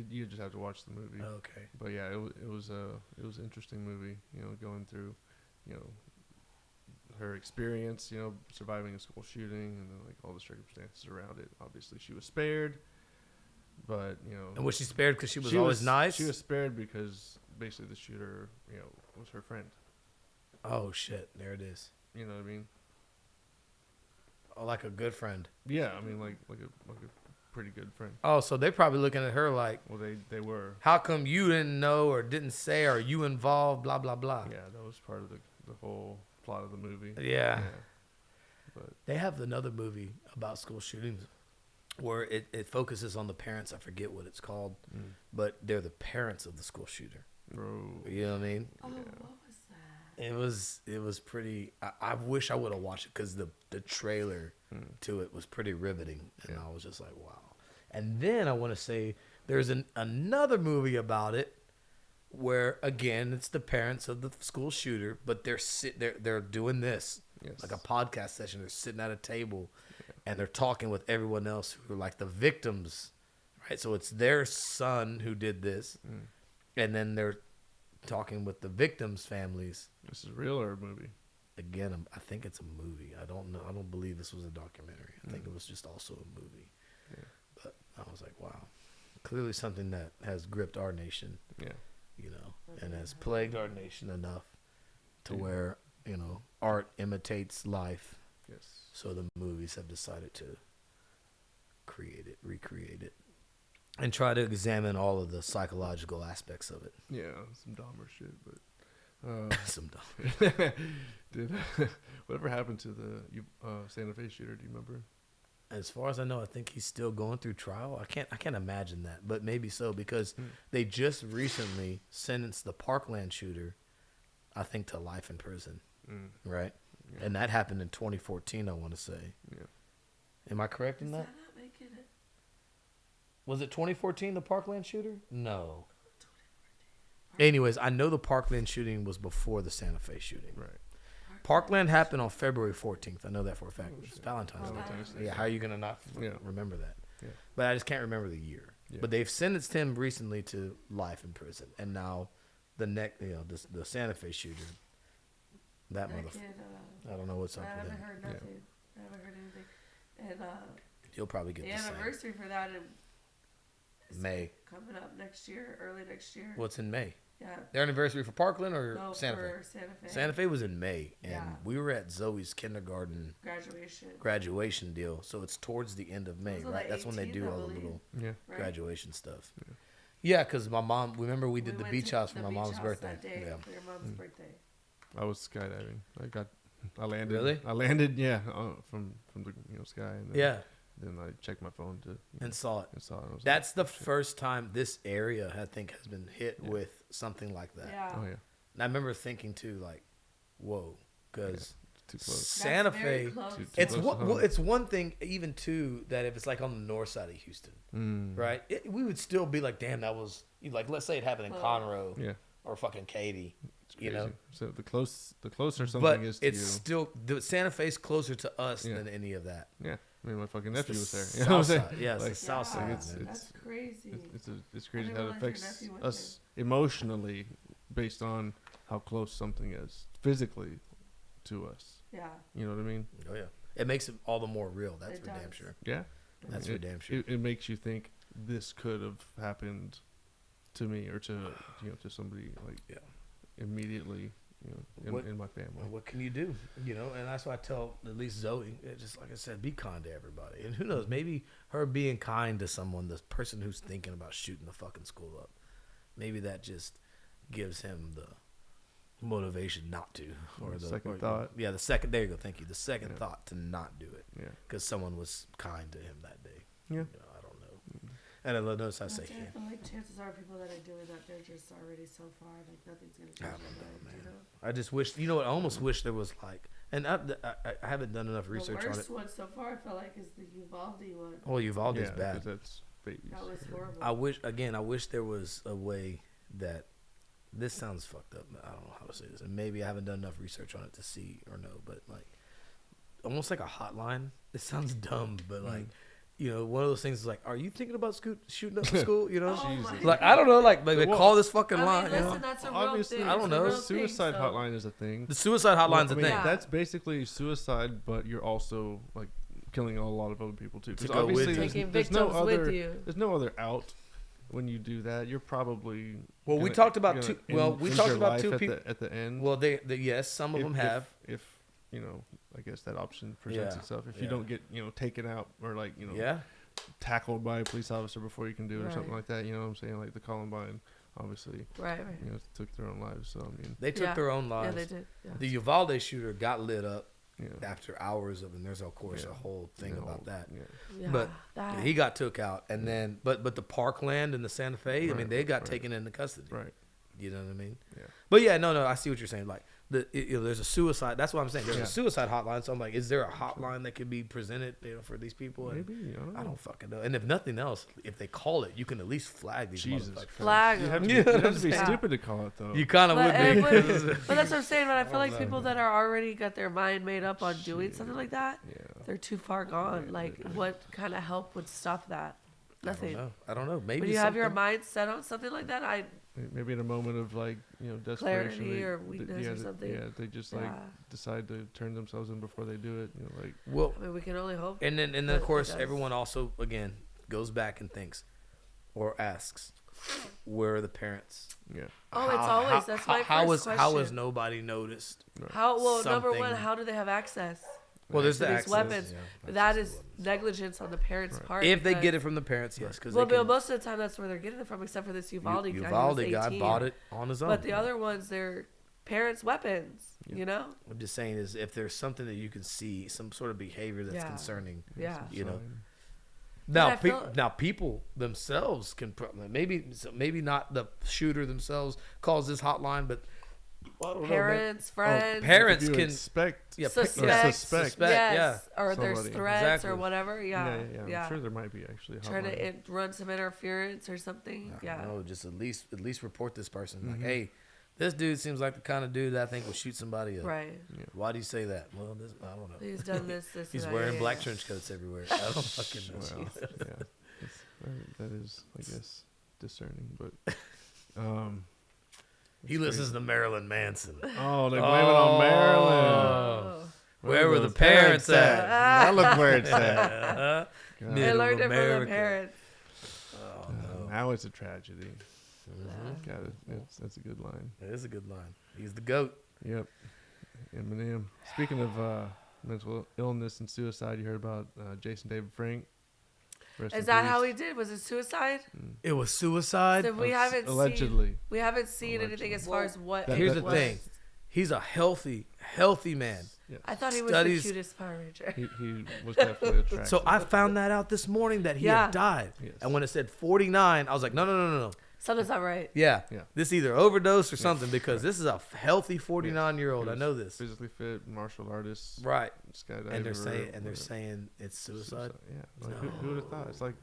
S1: you just have to watch the movie.
S3: okay.
S1: But yeah, it was an interesting movie. Going through, you know, her experience, surviving a school shooting, and then like all the circumstances around it. Obviously, she was spared, but
S3: And was she spared because she was always nice?
S1: She was spared because basically the shooter, was her friend.
S3: Oh shit! There it is.
S1: You know what I mean?
S3: Oh, like a good friend.
S1: Yeah, I mean like a pretty good friend.
S3: Oh, so they're probably looking at her like,
S1: Well, they were.
S3: how come you didn't know or didn't say or you involved? Blah blah blah.
S1: Yeah, that was part of the whole plot of the movie.
S3: Yeah.
S1: But
S3: They have another movie about school shootings where it focuses on the parents. I forget what it's called, but they're the parents of the school shooter.
S1: bro,
S3: You know what I mean?
S4: Oh,
S1: Yeah.
S4: what was that?
S3: It was pretty. I wish I would have watched it because the trailer to it was pretty riveting, and I was just like, wow. And then I want to say there's another movie about it where again it's the parents of the school shooter, but they're doing this
S1: Yes.
S3: like a podcast session. They're sitting at a table and they're talking with everyone else who are like the victims, right? So it's their son who did this, and then they're talking with the victims' families.
S1: This is real or a movie?
S3: Again, I think it's a movie. I don't know. I don't believe this was a documentary. I think it was just also a movie.
S1: Yeah.
S3: But I was like, wow, clearly something that has gripped our nation,
S1: Yeah.
S3: and has plagued our nation enough to
S1: Yeah.
S3: where, art imitates life.
S1: Yes.
S3: So the movies have decided to recreate it, and try to examine all of the psychological aspects of it.
S1: Yeah, some Dahmer shit, but
S3: Some dumb.
S1: did whatever happened to the Santa Fe shooter? Do you remember?
S3: As far as I know, I think he's still going through trial. I can't imagine that, but maybe so because they just recently sentenced the Parkland shooter, I think, to life in prison, right?
S1: Yeah.
S3: And that happened in 2014, I want to say.
S1: Yeah.
S3: Am I correct in
S4: Is
S3: that?
S4: that not making it?
S3: Was it 2014, the Parkland shooter? No. Anyways, I know the Parkland shooting was before the Santa Fe shooting.
S1: Right.
S3: Parkland happened on February 14th. I know that for a fact.
S1: Oh,
S3: It's
S1: shit.
S3: Valentine's Day.
S1: Valentine's Day.
S3: Yeah, how are you going to not
S1: Yeah.
S3: remember that?
S1: Yeah.
S3: But I just can't remember the year.
S1: Yeah.
S3: But they've sentenced him recently to life in prison. And now the Santa Fe shooter, that
S4: That
S3: motherfucker,
S4: kid,
S3: I don't know what's
S4: I
S3: up with
S4: haven't
S3: him.
S4: heard
S1: Yeah.
S4: nothing. I haven't heard anything. And
S3: He'll probably get
S4: the
S3: the same.
S4: anniversary for that is
S3: May.
S4: coming up next year, early next year.
S3: What's in May?
S4: Yeah.
S3: Their anniversary for Parkland or
S4: No,
S3: Santa
S4: for
S3: Fe?
S4: Santa Fe.
S3: Santa Fe was in May. And
S4: Yeah.
S3: we were at Zoe's kindergarten
S4: Graduation.
S3: graduation deal. So it's towards the end of May,
S4: Was it
S3: right?
S4: like
S3: That's when they
S4: 18,
S3: do
S4: I
S3: all the
S4: believe?
S3: little
S1: Yeah.
S4: Right?
S3: graduation stuff. Yeah, because my mom, remember we did the
S4: went
S3: beach
S4: to
S3: house for
S4: the
S3: my
S4: beach
S3: mom's
S4: house
S3: birthday.
S4: That day
S3: Yeah.
S4: for your mom's birthday.
S1: I was skydiving. I landed.
S3: Really?
S1: I landed. Yeah, from the sky. And then,
S3: Yeah,
S1: Then I checked my phone to
S3: and saw it.
S1: and saw it. I was
S3: That's the first time this area, I think, has been hit
S1: Yeah.
S3: with something like that.
S4: Yeah.
S1: like, oh yeah,
S3: And I remember thinking too, like, whoa, because
S1: too close.
S3: Santa
S4: That's very
S3: Fe.
S4: close.
S1: Too
S3: It's
S1: close
S3: one.
S1: to
S3: Well,
S1: home.
S3: it's one thing, even too, that if it's like on the north side of Houston, right? We would still be like, damn, that was like, let's say it happened in
S4: Well,
S3: Conroe
S1: Yeah,
S3: or fucking Katy,
S1: it's
S3: you
S1: crazy.
S3: know.
S1: So the closer something
S3: But
S1: is to
S3: it's
S1: you.
S3: still the Santa Fe's closer to us
S1: Yeah.
S3: than any of that.
S1: Yeah, I mean my fucking
S3: It's
S1: nephew
S3: the
S1: was there.
S3: south
S1: You know what I'm
S3: side.
S1: saying?
S3: Yeah, it's
S1: Like,
S3: the south
S4: Yeah,
S3: side.
S1: it's-
S3: man.
S4: that's crazy.
S1: It's crazy
S4: didn't
S1: how it
S4: realize your
S1: affects
S4: nephew went
S1: us emotionally based on how close something is physically to us.
S4: Yeah.
S1: You know what I mean?
S3: Oh yeah, it makes it all the more real. That's
S4: It
S3: for damn
S4: does.
S3: sure.
S1: Yeah.
S3: That's
S1: it,
S3: for damn sure.
S1: It makes you think this could have happened to me or to to somebody like
S3: Yeah.
S1: immediately
S3: What-
S1: in my family.
S3: Well, what can you do? And that's why I tell at least Zoe, just like I said, be kind to everybody. And who knows, maybe her being kind to someone, the person who's thinking about shooting the fucking school up, maybe that just gives him the motivation not to, or the
S1: Second
S3: or-
S1: thought.
S3: Yeah, the second. There you go. Thank you. The second
S1: Yeah.
S3: thought to not do it
S1: Yeah.
S3: because someone was kind to him that day.
S1: Yeah.
S3: I don't know. And I notice I say,
S4: I feel like chances are people that are doing that, they're just already so far, like nothing's going to change
S3: I don't
S4: their
S3: know,
S4: mind, you
S3: man.
S4: know?
S3: I just wish. You know what? I almost wish there was like, and I haven't done enough research
S4: the
S3: on it.
S4: worst one so far, I feel like, is the Uvalde one.
S3: Well, Uvalde's
S1: Yeah, 'cause
S3: bad.
S1: that's babies.
S4: That was horrible.
S3: I wish there was a way that this sounds fucked up. I don't know how to say this, and maybe I haven't done enough research on it to see or know, but like almost like a hotline. It sounds dumb, but like, you know, one of those things is like, are you thinking about shooting up the school? You know,
S4: Oh my
S3: like I don't know, like they
S1: Well,
S3: call this fucking
S4: I
S3: line.
S4: mean,
S3: you know?
S4: listen, that's a real
S1: Obviously,
S4: thing.
S3: I don't
S4: It's a
S3: know.
S4: real
S1: The suicide
S4: thing, so-
S1: hotline is a thing.
S3: The suicide hotline's
S1: I
S3: a
S1: mean,
S3: thing.
S4: Yeah.
S1: that's basically suicide, but you're also like killing a lot of other people too.
S3: To
S1: Because
S3: go with
S1: obviously,
S3: you.
S4: Taking
S1: there's no
S4: victims with
S1: other
S4: you.
S1: there's no other out when you do that. You're probably
S3: Well, we
S1: gonna-
S3: talked about
S1: gonna
S3: two. Well,
S1: end-
S3: we
S1: end
S3: talked
S1: your
S3: about
S1: life
S3: two
S1: at
S3: people.
S1: at the end.
S3: Well, they yes, some of them have.
S1: If you know, I guess that option presents
S3: Yeah.
S1: itself. If
S3: Yeah.
S1: you don't get taken out or like
S3: Yeah.
S1: tackled by a police officer before you can do it or something
S4: Right.
S1: like that. You know what I'm saying? Like the Columbine, obviously,
S4: Right.
S1: took their own lives. So I mean,
S3: They took
S4: Yeah.
S3: their own
S4: Yeah,
S3: lives.
S4: they did. Yeah.
S3: The Uvalde shooter got lit up
S1: yeah,
S3: after hours of, and there's of course
S1: Yeah.
S3: a whole thing
S1: the
S3: about
S1: whole-
S3: that.
S1: Yeah.
S4: Yeah,
S3: But
S4: that,
S3: He got took out, and then but the Parkland and the Santa Fe, I mean,
S1: Right,
S3: they got
S1: right.
S3: taken into custody.
S1: Right.
S3: You know what I mean?
S1: Yeah.
S3: But yeah, no, I see what you're saying. Like there's a suicide. That's what I'm saying. There's
S1: Yeah.
S3: a suicide hotline. So I'm like, is there a hotline that can be presented, for these people? And
S1: Maybe
S3: I don't fucking know. And if nothing else, if they call it, you can at least flag these
S1: Jesus
S3: motherfuckers.
S1: Christ.
S4: Flag
S1: You have to,
S4: them.
S1: be,
S3: You know
S1: you
S3: what
S1: have to be
S3: I'm saying?
S1: stupid to call it though.
S3: You kind of
S4: But,
S3: would
S4: and
S3: be.
S4: but that's what I'm saying. But I feel like
S3: know.
S4: people that are already got their mind made up on doing something like that,
S1: yeah.
S4: they're too far gone. Like, what kind of help would stop that? Nothing.
S3: I don't know. Maybe
S4: When you have your
S3: something-
S4: mind set on something like that,
S1: Maybe in a moment of like desperation,
S4: Clarity or weakness or something.
S1: Yeah, they just like
S4: yeah.
S1: decide to turn themselves in before they do it. Like
S3: Well,
S4: I mean, we can only hope.
S3: and then
S4: But
S3: of
S4: it
S3: course
S4: does.
S3: everyone also again goes back and thinks or asks, where are the parents?
S1: yeah,
S4: Oh, it's always that's my
S3: how
S4: first
S3: is how is
S4: question.
S3: nobody noticed?
S4: How well, number one,
S3: something-
S4: how do they have access?
S3: Well, there's
S4: to
S3: the
S4: these
S3: access,
S4: weapons.
S3: yeah,
S4: That
S3: access
S4: is
S3: to weapons.
S4: negligence on the parents'
S1: Right.
S4: part.
S3: If they
S4: because-
S3: get it from the parents, yes, because
S4: well,
S3: they can.
S4: most of the time that's where they're getting it from, except for this Uvalde guy. who was
S3: Uvalde guy
S4: 18.
S3: bought it on his own.
S4: But the other ones, they're parents' weapons.
S1: Yeah.
S4: You know?
S3: I'm just saying is if there's something that you can see, some sort of behavior that's
S4: Yeah.
S3: concerning.
S4: Yeah.
S3: You know.
S1: Fine.
S3: Now,
S4: I feel-
S3: now people themselves can maybe not the shooter themselves calls this hotline, but I don't know, man.
S4: Parents, friends,
S3: parents
S1: If you
S3: can
S1: expect.
S3: yeah,
S4: suspect,
S1: suspect.
S4: yes,
S3: yeah.
S4: or there's
S1: Somebody.
S4: threats
S3: Exactly.
S4: or whatever. Yeah,
S1: Yeah. I'm sure there might be actually. a
S4: Trying
S1: hotline.
S4: to run some interference or something. Yeah.
S3: No, just at least report this person. Like,
S1: Mhm.
S3: hey, this dude seems like the kind of dude that I think will shoot somebody up.
S4: Right.
S3: Why do you say that? Well, I don't know.
S4: He's done this.
S3: He's
S4: and that.
S3: wearing
S4: Yeah,
S3: black
S4: yeah.
S3: trench coats everywhere. I don't fucking know.
S1: Well, yeah, that is, I guess, discerning. But
S3: He listens to Marilyn Manson.
S1: oh, they blame it on Maryland.
S4: Oh.
S3: Where were the
S1: those
S3: parents at?
S1: Now look where it's at.
S3: Uh-huh.
S1: God.
S4: They
S3: Middle
S4: learned it from their
S3: America.
S4: parents.
S3: Oh, no.
S1: Now it's a tragedy.
S3: Mhm.
S1: Got it. That's a good line.
S3: That is a good line. He's the goat.
S1: Yep. Eminem. Speaking of mental illness and suicide, you heard about Jason David Frank. Rest
S4: Is
S1: in
S4: that how
S1: peace.
S4: he did? Was it suicide?
S3: It was suicide.
S4: So we haven't
S1: Allegedly.
S4: seen. We haven't seen anything as far as what.
S1: That-
S4: it
S3: Here's the
S4: was.
S3: thing. He's a healthy man.
S1: Yes.
S4: I thought he was
S3: Studies-
S4: the cutest Power Ranger.
S1: He was definitely attractive.
S3: So I found that out this morning that he
S4: Yeah.
S3: had died.
S1: Yes.
S3: And when it said 49, I was like, no.
S4: Something's not right.
S3: Yeah.
S1: Yeah.
S3: This either overdose or something because this is a healthy 49-year-old.
S1: He
S3: I
S1: was
S3: know this.
S1: Physically fit, martial artist.
S3: Right.
S1: Skydiver.
S3: And they're saying
S1: whatever.
S3: it's suicide.
S1: Yeah. Like, who would have thought? It's like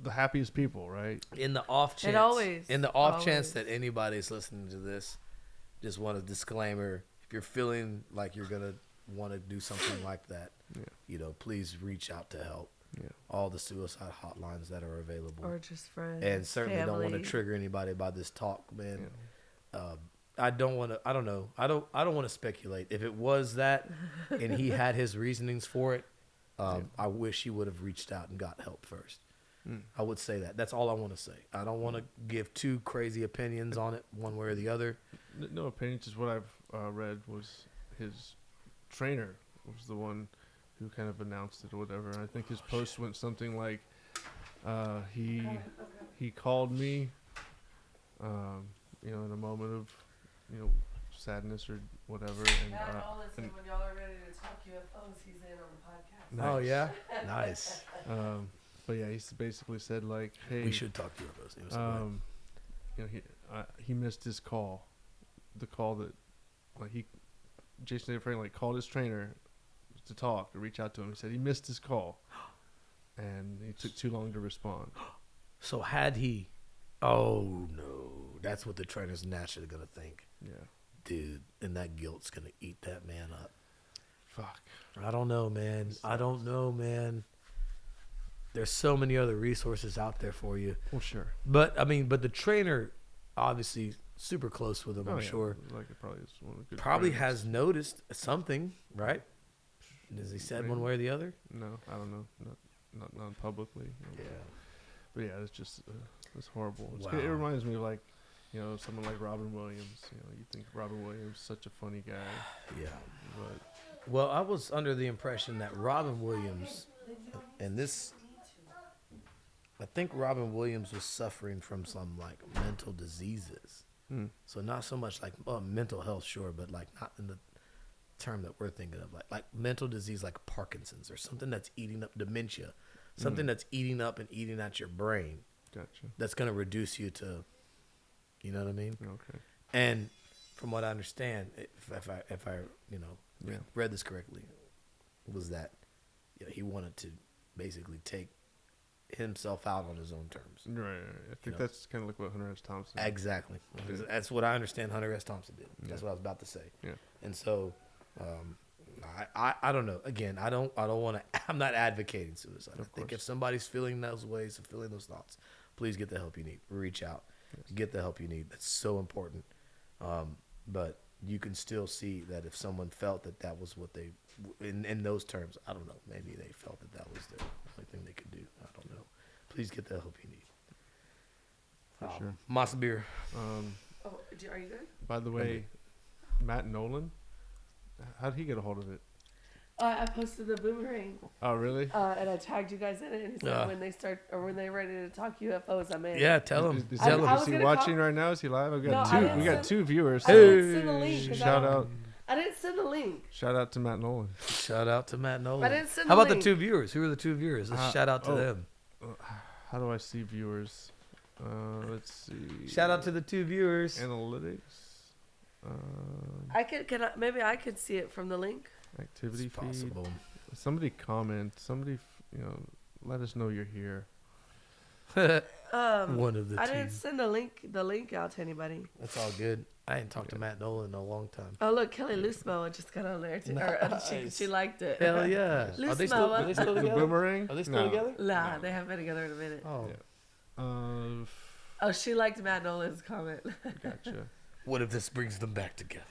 S1: the happiest people, right?
S3: In the off chance.
S4: always-
S3: In the off chance
S4: always.
S3: that anybody's listening to this, just want a disclaimer. If you're feeling like you're gonna want to do something like that,
S1: Yeah.
S3: Please reach out to help.
S1: Yeah.
S3: All the suicide hotlines that are available.
S4: Or just friends.
S3: And certainly don't want to
S4: family.
S3: trigger anybody by this talk, man.
S1: Yeah.
S3: I don't want to. I don't know. I don't want to speculate. If it was that, and he had his reasonings for it, I wish he would have reached out and got help first. I would say that. That's all I want to say. I don't want to give too crazy opinions on it, one way or the other.
S1: No opinion. Just what I've read was his trainer was the one who kind of announced it or whatever. And I think his post went something like, he called me, in a moment of, sadness or whatever. And
S4: when y'all are ready to talk UFOs, he's in on the podcast.
S3: Oh yeah, nice.
S1: but yeah, he basically said like, hey,
S3: We should talk to you
S1: he missed his call, the call that Jason David Frank called his trainer to talk, to reach out to him. He said he missed his call, and he took too long to respond.
S3: So had he? Oh no, that's what the trainer's naturally gonna think.
S1: Yeah,
S3: dude, and that guilt's gonna eat that man up.
S1: Fuck.
S3: I don't know, man. I don't know, man. There's so many other resources out there for you.
S1: Well, sure.
S3: But I mean, but the trainer, obviously, super close with him.
S1: Oh,
S3: I'm
S1: yeah.
S3: sure.
S1: Like it probably is one of the good
S3: Probably
S1: friends.
S3: has noticed something, right? Has he said one way or the other?
S1: No, I don't know. Not non-publicly.
S3: Yeah.
S1: But yeah, it's just it's horrible.
S3: Wow.
S1: It reminds me of like, someone like Robin Williams. You think Robin Williams such a funny guy,
S3: Yeah.
S1: but
S3: Well, I was under the impression that Robin Williams, and this, I think Robin Williams was suffering from some like mental diseases. So not so much like mental health, sure, but like not in the term that we're thinking of, like mental disease, like Parkinson's or something that's eating up dementia, something that's eating up and eating at your brain.
S1: gotcha.
S3: That's going to reduce you to, you know what I mean?
S1: Okay.
S3: And from what I understand, if I
S1: Yeah.
S3: read this correctly, was that he wanted to basically take himself out on his own terms.
S1: Right. I think
S3: know.
S1: that's kind of like what Hunter S. Thompson.
S3: Exactly.
S1: Yeah.
S3: That's what I understand Hunter S. Thompson did. That's
S1: Yeah.
S3: what I was about to say.
S1: Yeah.
S3: And so, I don't know. Again, I don't want to. I'm not advocating suicide. I think
S1: course.
S3: if somebody's feeling those ways and feeling those thoughts, please get the help you need. Reach out. Get the help you need. That's so important. But you can still see that if someone felt that was what they, in those terms, I don't know. Maybe they felt that was the only thing they could do. I don't know. Please get the help you need.
S1: For sure.
S3: Masa beer.
S4: Oh, are you good?
S1: By the way, Matt Nolan, how did he get a hold of it?
S4: I posted the boomerang,
S1: Oh, really?
S4: and I tagged you guys in it. And he said when they're ready to talk UFOs, I'm in.
S3: Yeah, tell him.
S1: Is,
S3: Tell
S1: he,
S3: him.
S4: I
S1: is
S4: was
S1: he
S4: gonna
S1: watching
S4: call-
S1: right now? Is he live? I've
S4: No,
S1: got
S4: I
S1: two.
S4: didn't
S1: We got
S4: send-
S1: 2 viewers.
S4: I didn't send the link. 'cause
S1: Shout out.
S4: I didn't send the link.
S1: Shout out to Matt Nolan.
S3: Shout out to Matt Nolan.
S4: I didn't send
S3: How
S4: the
S3: about the
S4: link.
S3: 2 viewers? Who are the 2 viewers? Let's shout out to them.
S1: How do I see viewers? Let's see.
S3: Shout out to the 2 viewers.
S1: Analytics.
S4: Maybe I could see it from the link.
S1: Activity
S3: It's
S1: feed.
S3: possible.
S1: Somebody comment. Somebody, let us know you're here.
S3: One of the
S4: I
S3: 2.
S4: didn't send the link out to anybody.
S3: That's all good. I ain't talked to Matt Nolan in a long time.
S4: Oh look, Kelly Loosemo just got on there too.
S3: Nice.
S4: She liked it.
S3: Hell yeah.
S4: Loose
S3: Are they still
S4: mama.
S3: together?
S1: The boomerang?
S3: Are they still
S1: No.
S3: together?
S4: Nah, they haven't been together in a minute.
S3: Oh.
S1: Yeah.
S4: Oh, she liked Matt Nolan's comment.
S1: Gotcha.
S3: What if this brings them back together?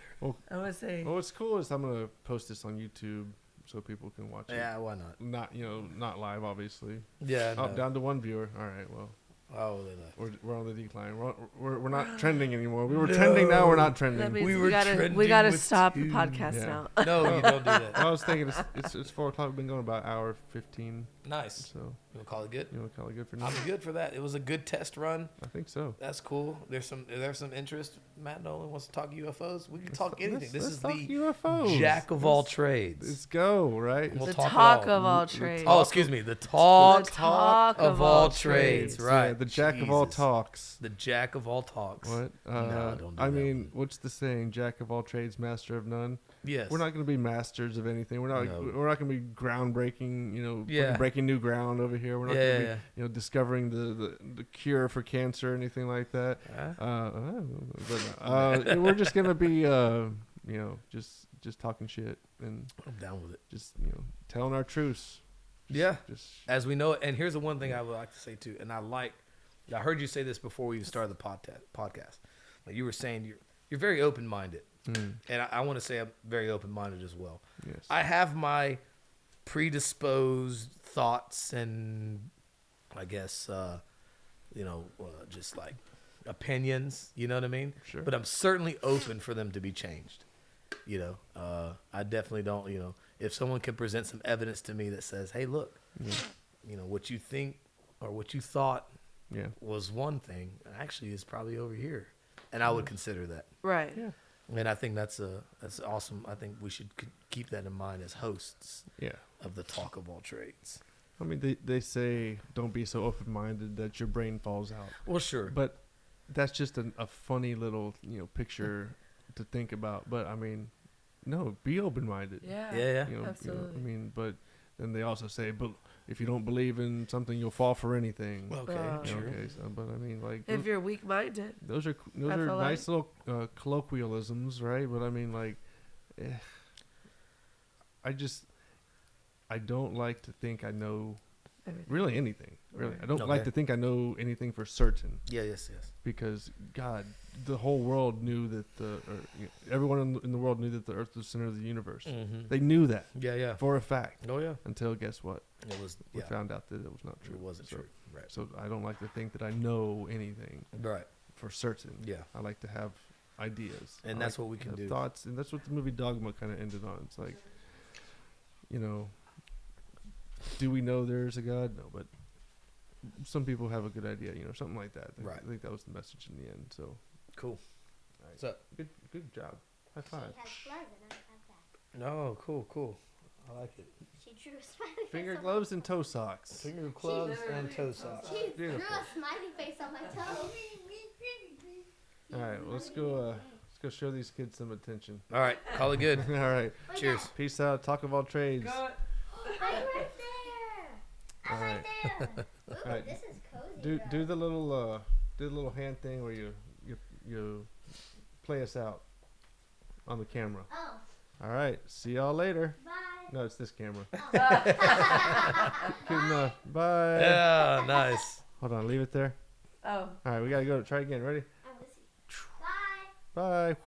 S4: I would say.
S1: Well, what's cool is I'm gonna post this on YouTube so people can watch
S3: Yeah, why not?
S1: it. Not live, obviously.
S3: Yeah.
S1: Oh,
S3: no.
S1: down to 1 viewer. All right, well,
S3: Oh, they left.
S1: we're on the decline. We're not trending anymore. We were trending. Now we're not
S4: That
S1: trending.
S4: means
S3: We
S4: we
S3: were
S4: gotta
S3: trending
S4: gotta
S3: with
S4: stop the
S3: 2.
S4: podcast
S1: Yeah.
S4: now.
S3: No, you don't do that.
S1: I was thinking it's 4 o'clock. We've been going about hour 15.
S3: Nice.
S1: So
S3: You want to call it good?
S1: you want to call it good for now?
S3: I'm good for that. It was a good test run.
S1: I think so.
S3: That's cool. There's some interest. Matt Nolan wants to talk UFOs. We can talk anything. This
S1: Let's
S3: is
S1: talk
S3: the
S1: UFOs.
S3: jack of all
S1: Let's
S3: trades.
S1: go, right?
S3: We'll
S4: The
S3: talk
S4: talk
S3: it all.
S4: of all trades.
S3: Oh, excuse me. The talk,
S4: The talk
S3: of all trades. Right.
S1: Yeah, the jack of all
S3: Jesus.
S1: talks.
S3: The jack of all talks.
S1: What?
S3: No, don't do
S1: I
S3: that
S1: mean, what's the saying? Jack of all trades, master of none.
S3: Yes.
S1: We're not going to be masters of anything. We're not.
S3: No.
S1: We're not going to be groundbreaking.
S3: Yeah.
S1: fucking breaking new ground over here. We're not
S3: Yeah,
S1: going to be, discovering the cure for cancer or anything like that. We're just going to be, just talking shit and
S3: I'm down with it.
S1: just telling our truths.
S3: Yeah.
S1: Just
S3: As we know it. And here's the one thing I would like to say too. And I heard you say this before we even started the podcast. Like you were saying, you're very open minded. And I want to say I'm very open minded as well.
S1: yes.
S3: I have my predisposed thoughts and I guess just like opinions, you know what I mean?
S1: Sure.
S3: But I'm certainly open for them to be changed. I definitely don't, if someone can present some evidence to me that says, "Hey, look, what you think or what you thought
S1: Yeah.
S3: was one thing actually is probably over here." And I would consider that.
S4: Right.
S1: Yeah.
S3: And I think that's awesome. I think we should keep that in mind as hosts
S1: Yeah.
S3: of the talk of all trades.
S1: I mean, they say don't be so open-minded that your brain falls out.
S3: Well, sure.
S1: But that's just a funny little picture to think about. But I mean, no, be open-minded.
S4: Yeah.
S3: Yeah.
S1: I
S4: Absolutely.
S1: mean, but then they also say, but if you don't believe in something, you'll fall for anything.
S3: Okay,
S4: Oh.
S1: You know,
S3: sure.
S1: okay, so, but I mean, like
S4: If you're weak-minded,
S1: those are
S4: I feel
S1: nice little colloquialisms, right? But I mean, like, I don't like to think I know
S4: everything.
S1: really anything. Really,
S4: Right.
S1: I don't like
S3: Okay.
S1: to think I know anything for certain.
S3: Yeah, yes.
S1: Because God, the whole world knew that everyone in the world knew that the Earth was the center of the universe.
S3: Mm-hmm.
S1: They knew that
S3: Yeah.
S1: for a fact.
S3: Oh yeah.
S1: Until guess what?
S3: It was.
S1: We
S3: Yeah.
S1: found out that it was not true.
S3: It wasn't
S1: So-
S3: true. Right.
S1: So I don't like to think that I know anything
S3: Right.
S1: for certain.
S3: Yeah.
S1: I like to have ideas,
S3: And
S1: I
S3: that's
S1: like
S3: what we
S1: to
S3: can
S1: have
S3: do.
S1: Thoughts, and that's what the movie Dogma kind of ended on. It's like, you know, do we know there's a God? No, but some people have a good idea. You know, something like that.
S3: Right.
S1: I think that was the message in the end. So,
S3: Cool.
S1: right.
S3: What's up?
S1: Good job. High
S6: She
S1: five.
S6: has blood and I have that.
S3: No, cool. I like it.
S6: She drew a smiley
S1: Finger
S6: face on
S1: gloves and toe socks.
S3: Finger gloves and toe
S4: literally
S3: socks.
S6: my, she drew
S1: Beautiful.
S6: a smiley face on my toe.
S1: All right, well, let's go show these kids some attention.
S3: All right, call it good.
S1: All right,
S6: Wait,
S3: Cheers.
S1: peace out. Talk of all trades.
S6: no, I'm right there. I'm
S1: All
S6: right there. Ooh,
S1: All right.
S6: this is cozy.
S1: Do the little hand thing where you play us out on the camera.
S6: Oh,
S1: All right, see y'all later.
S6: bye.
S1: No, it's this camera.
S6: Oh.
S1: Good enough. Bye.
S3: Yeah, nice.
S1: Hold on, leave it there.
S4: Oh.
S1: All right, we gotta go. Try again. Ready?
S6: I'm with you. Bye.
S1: Bye.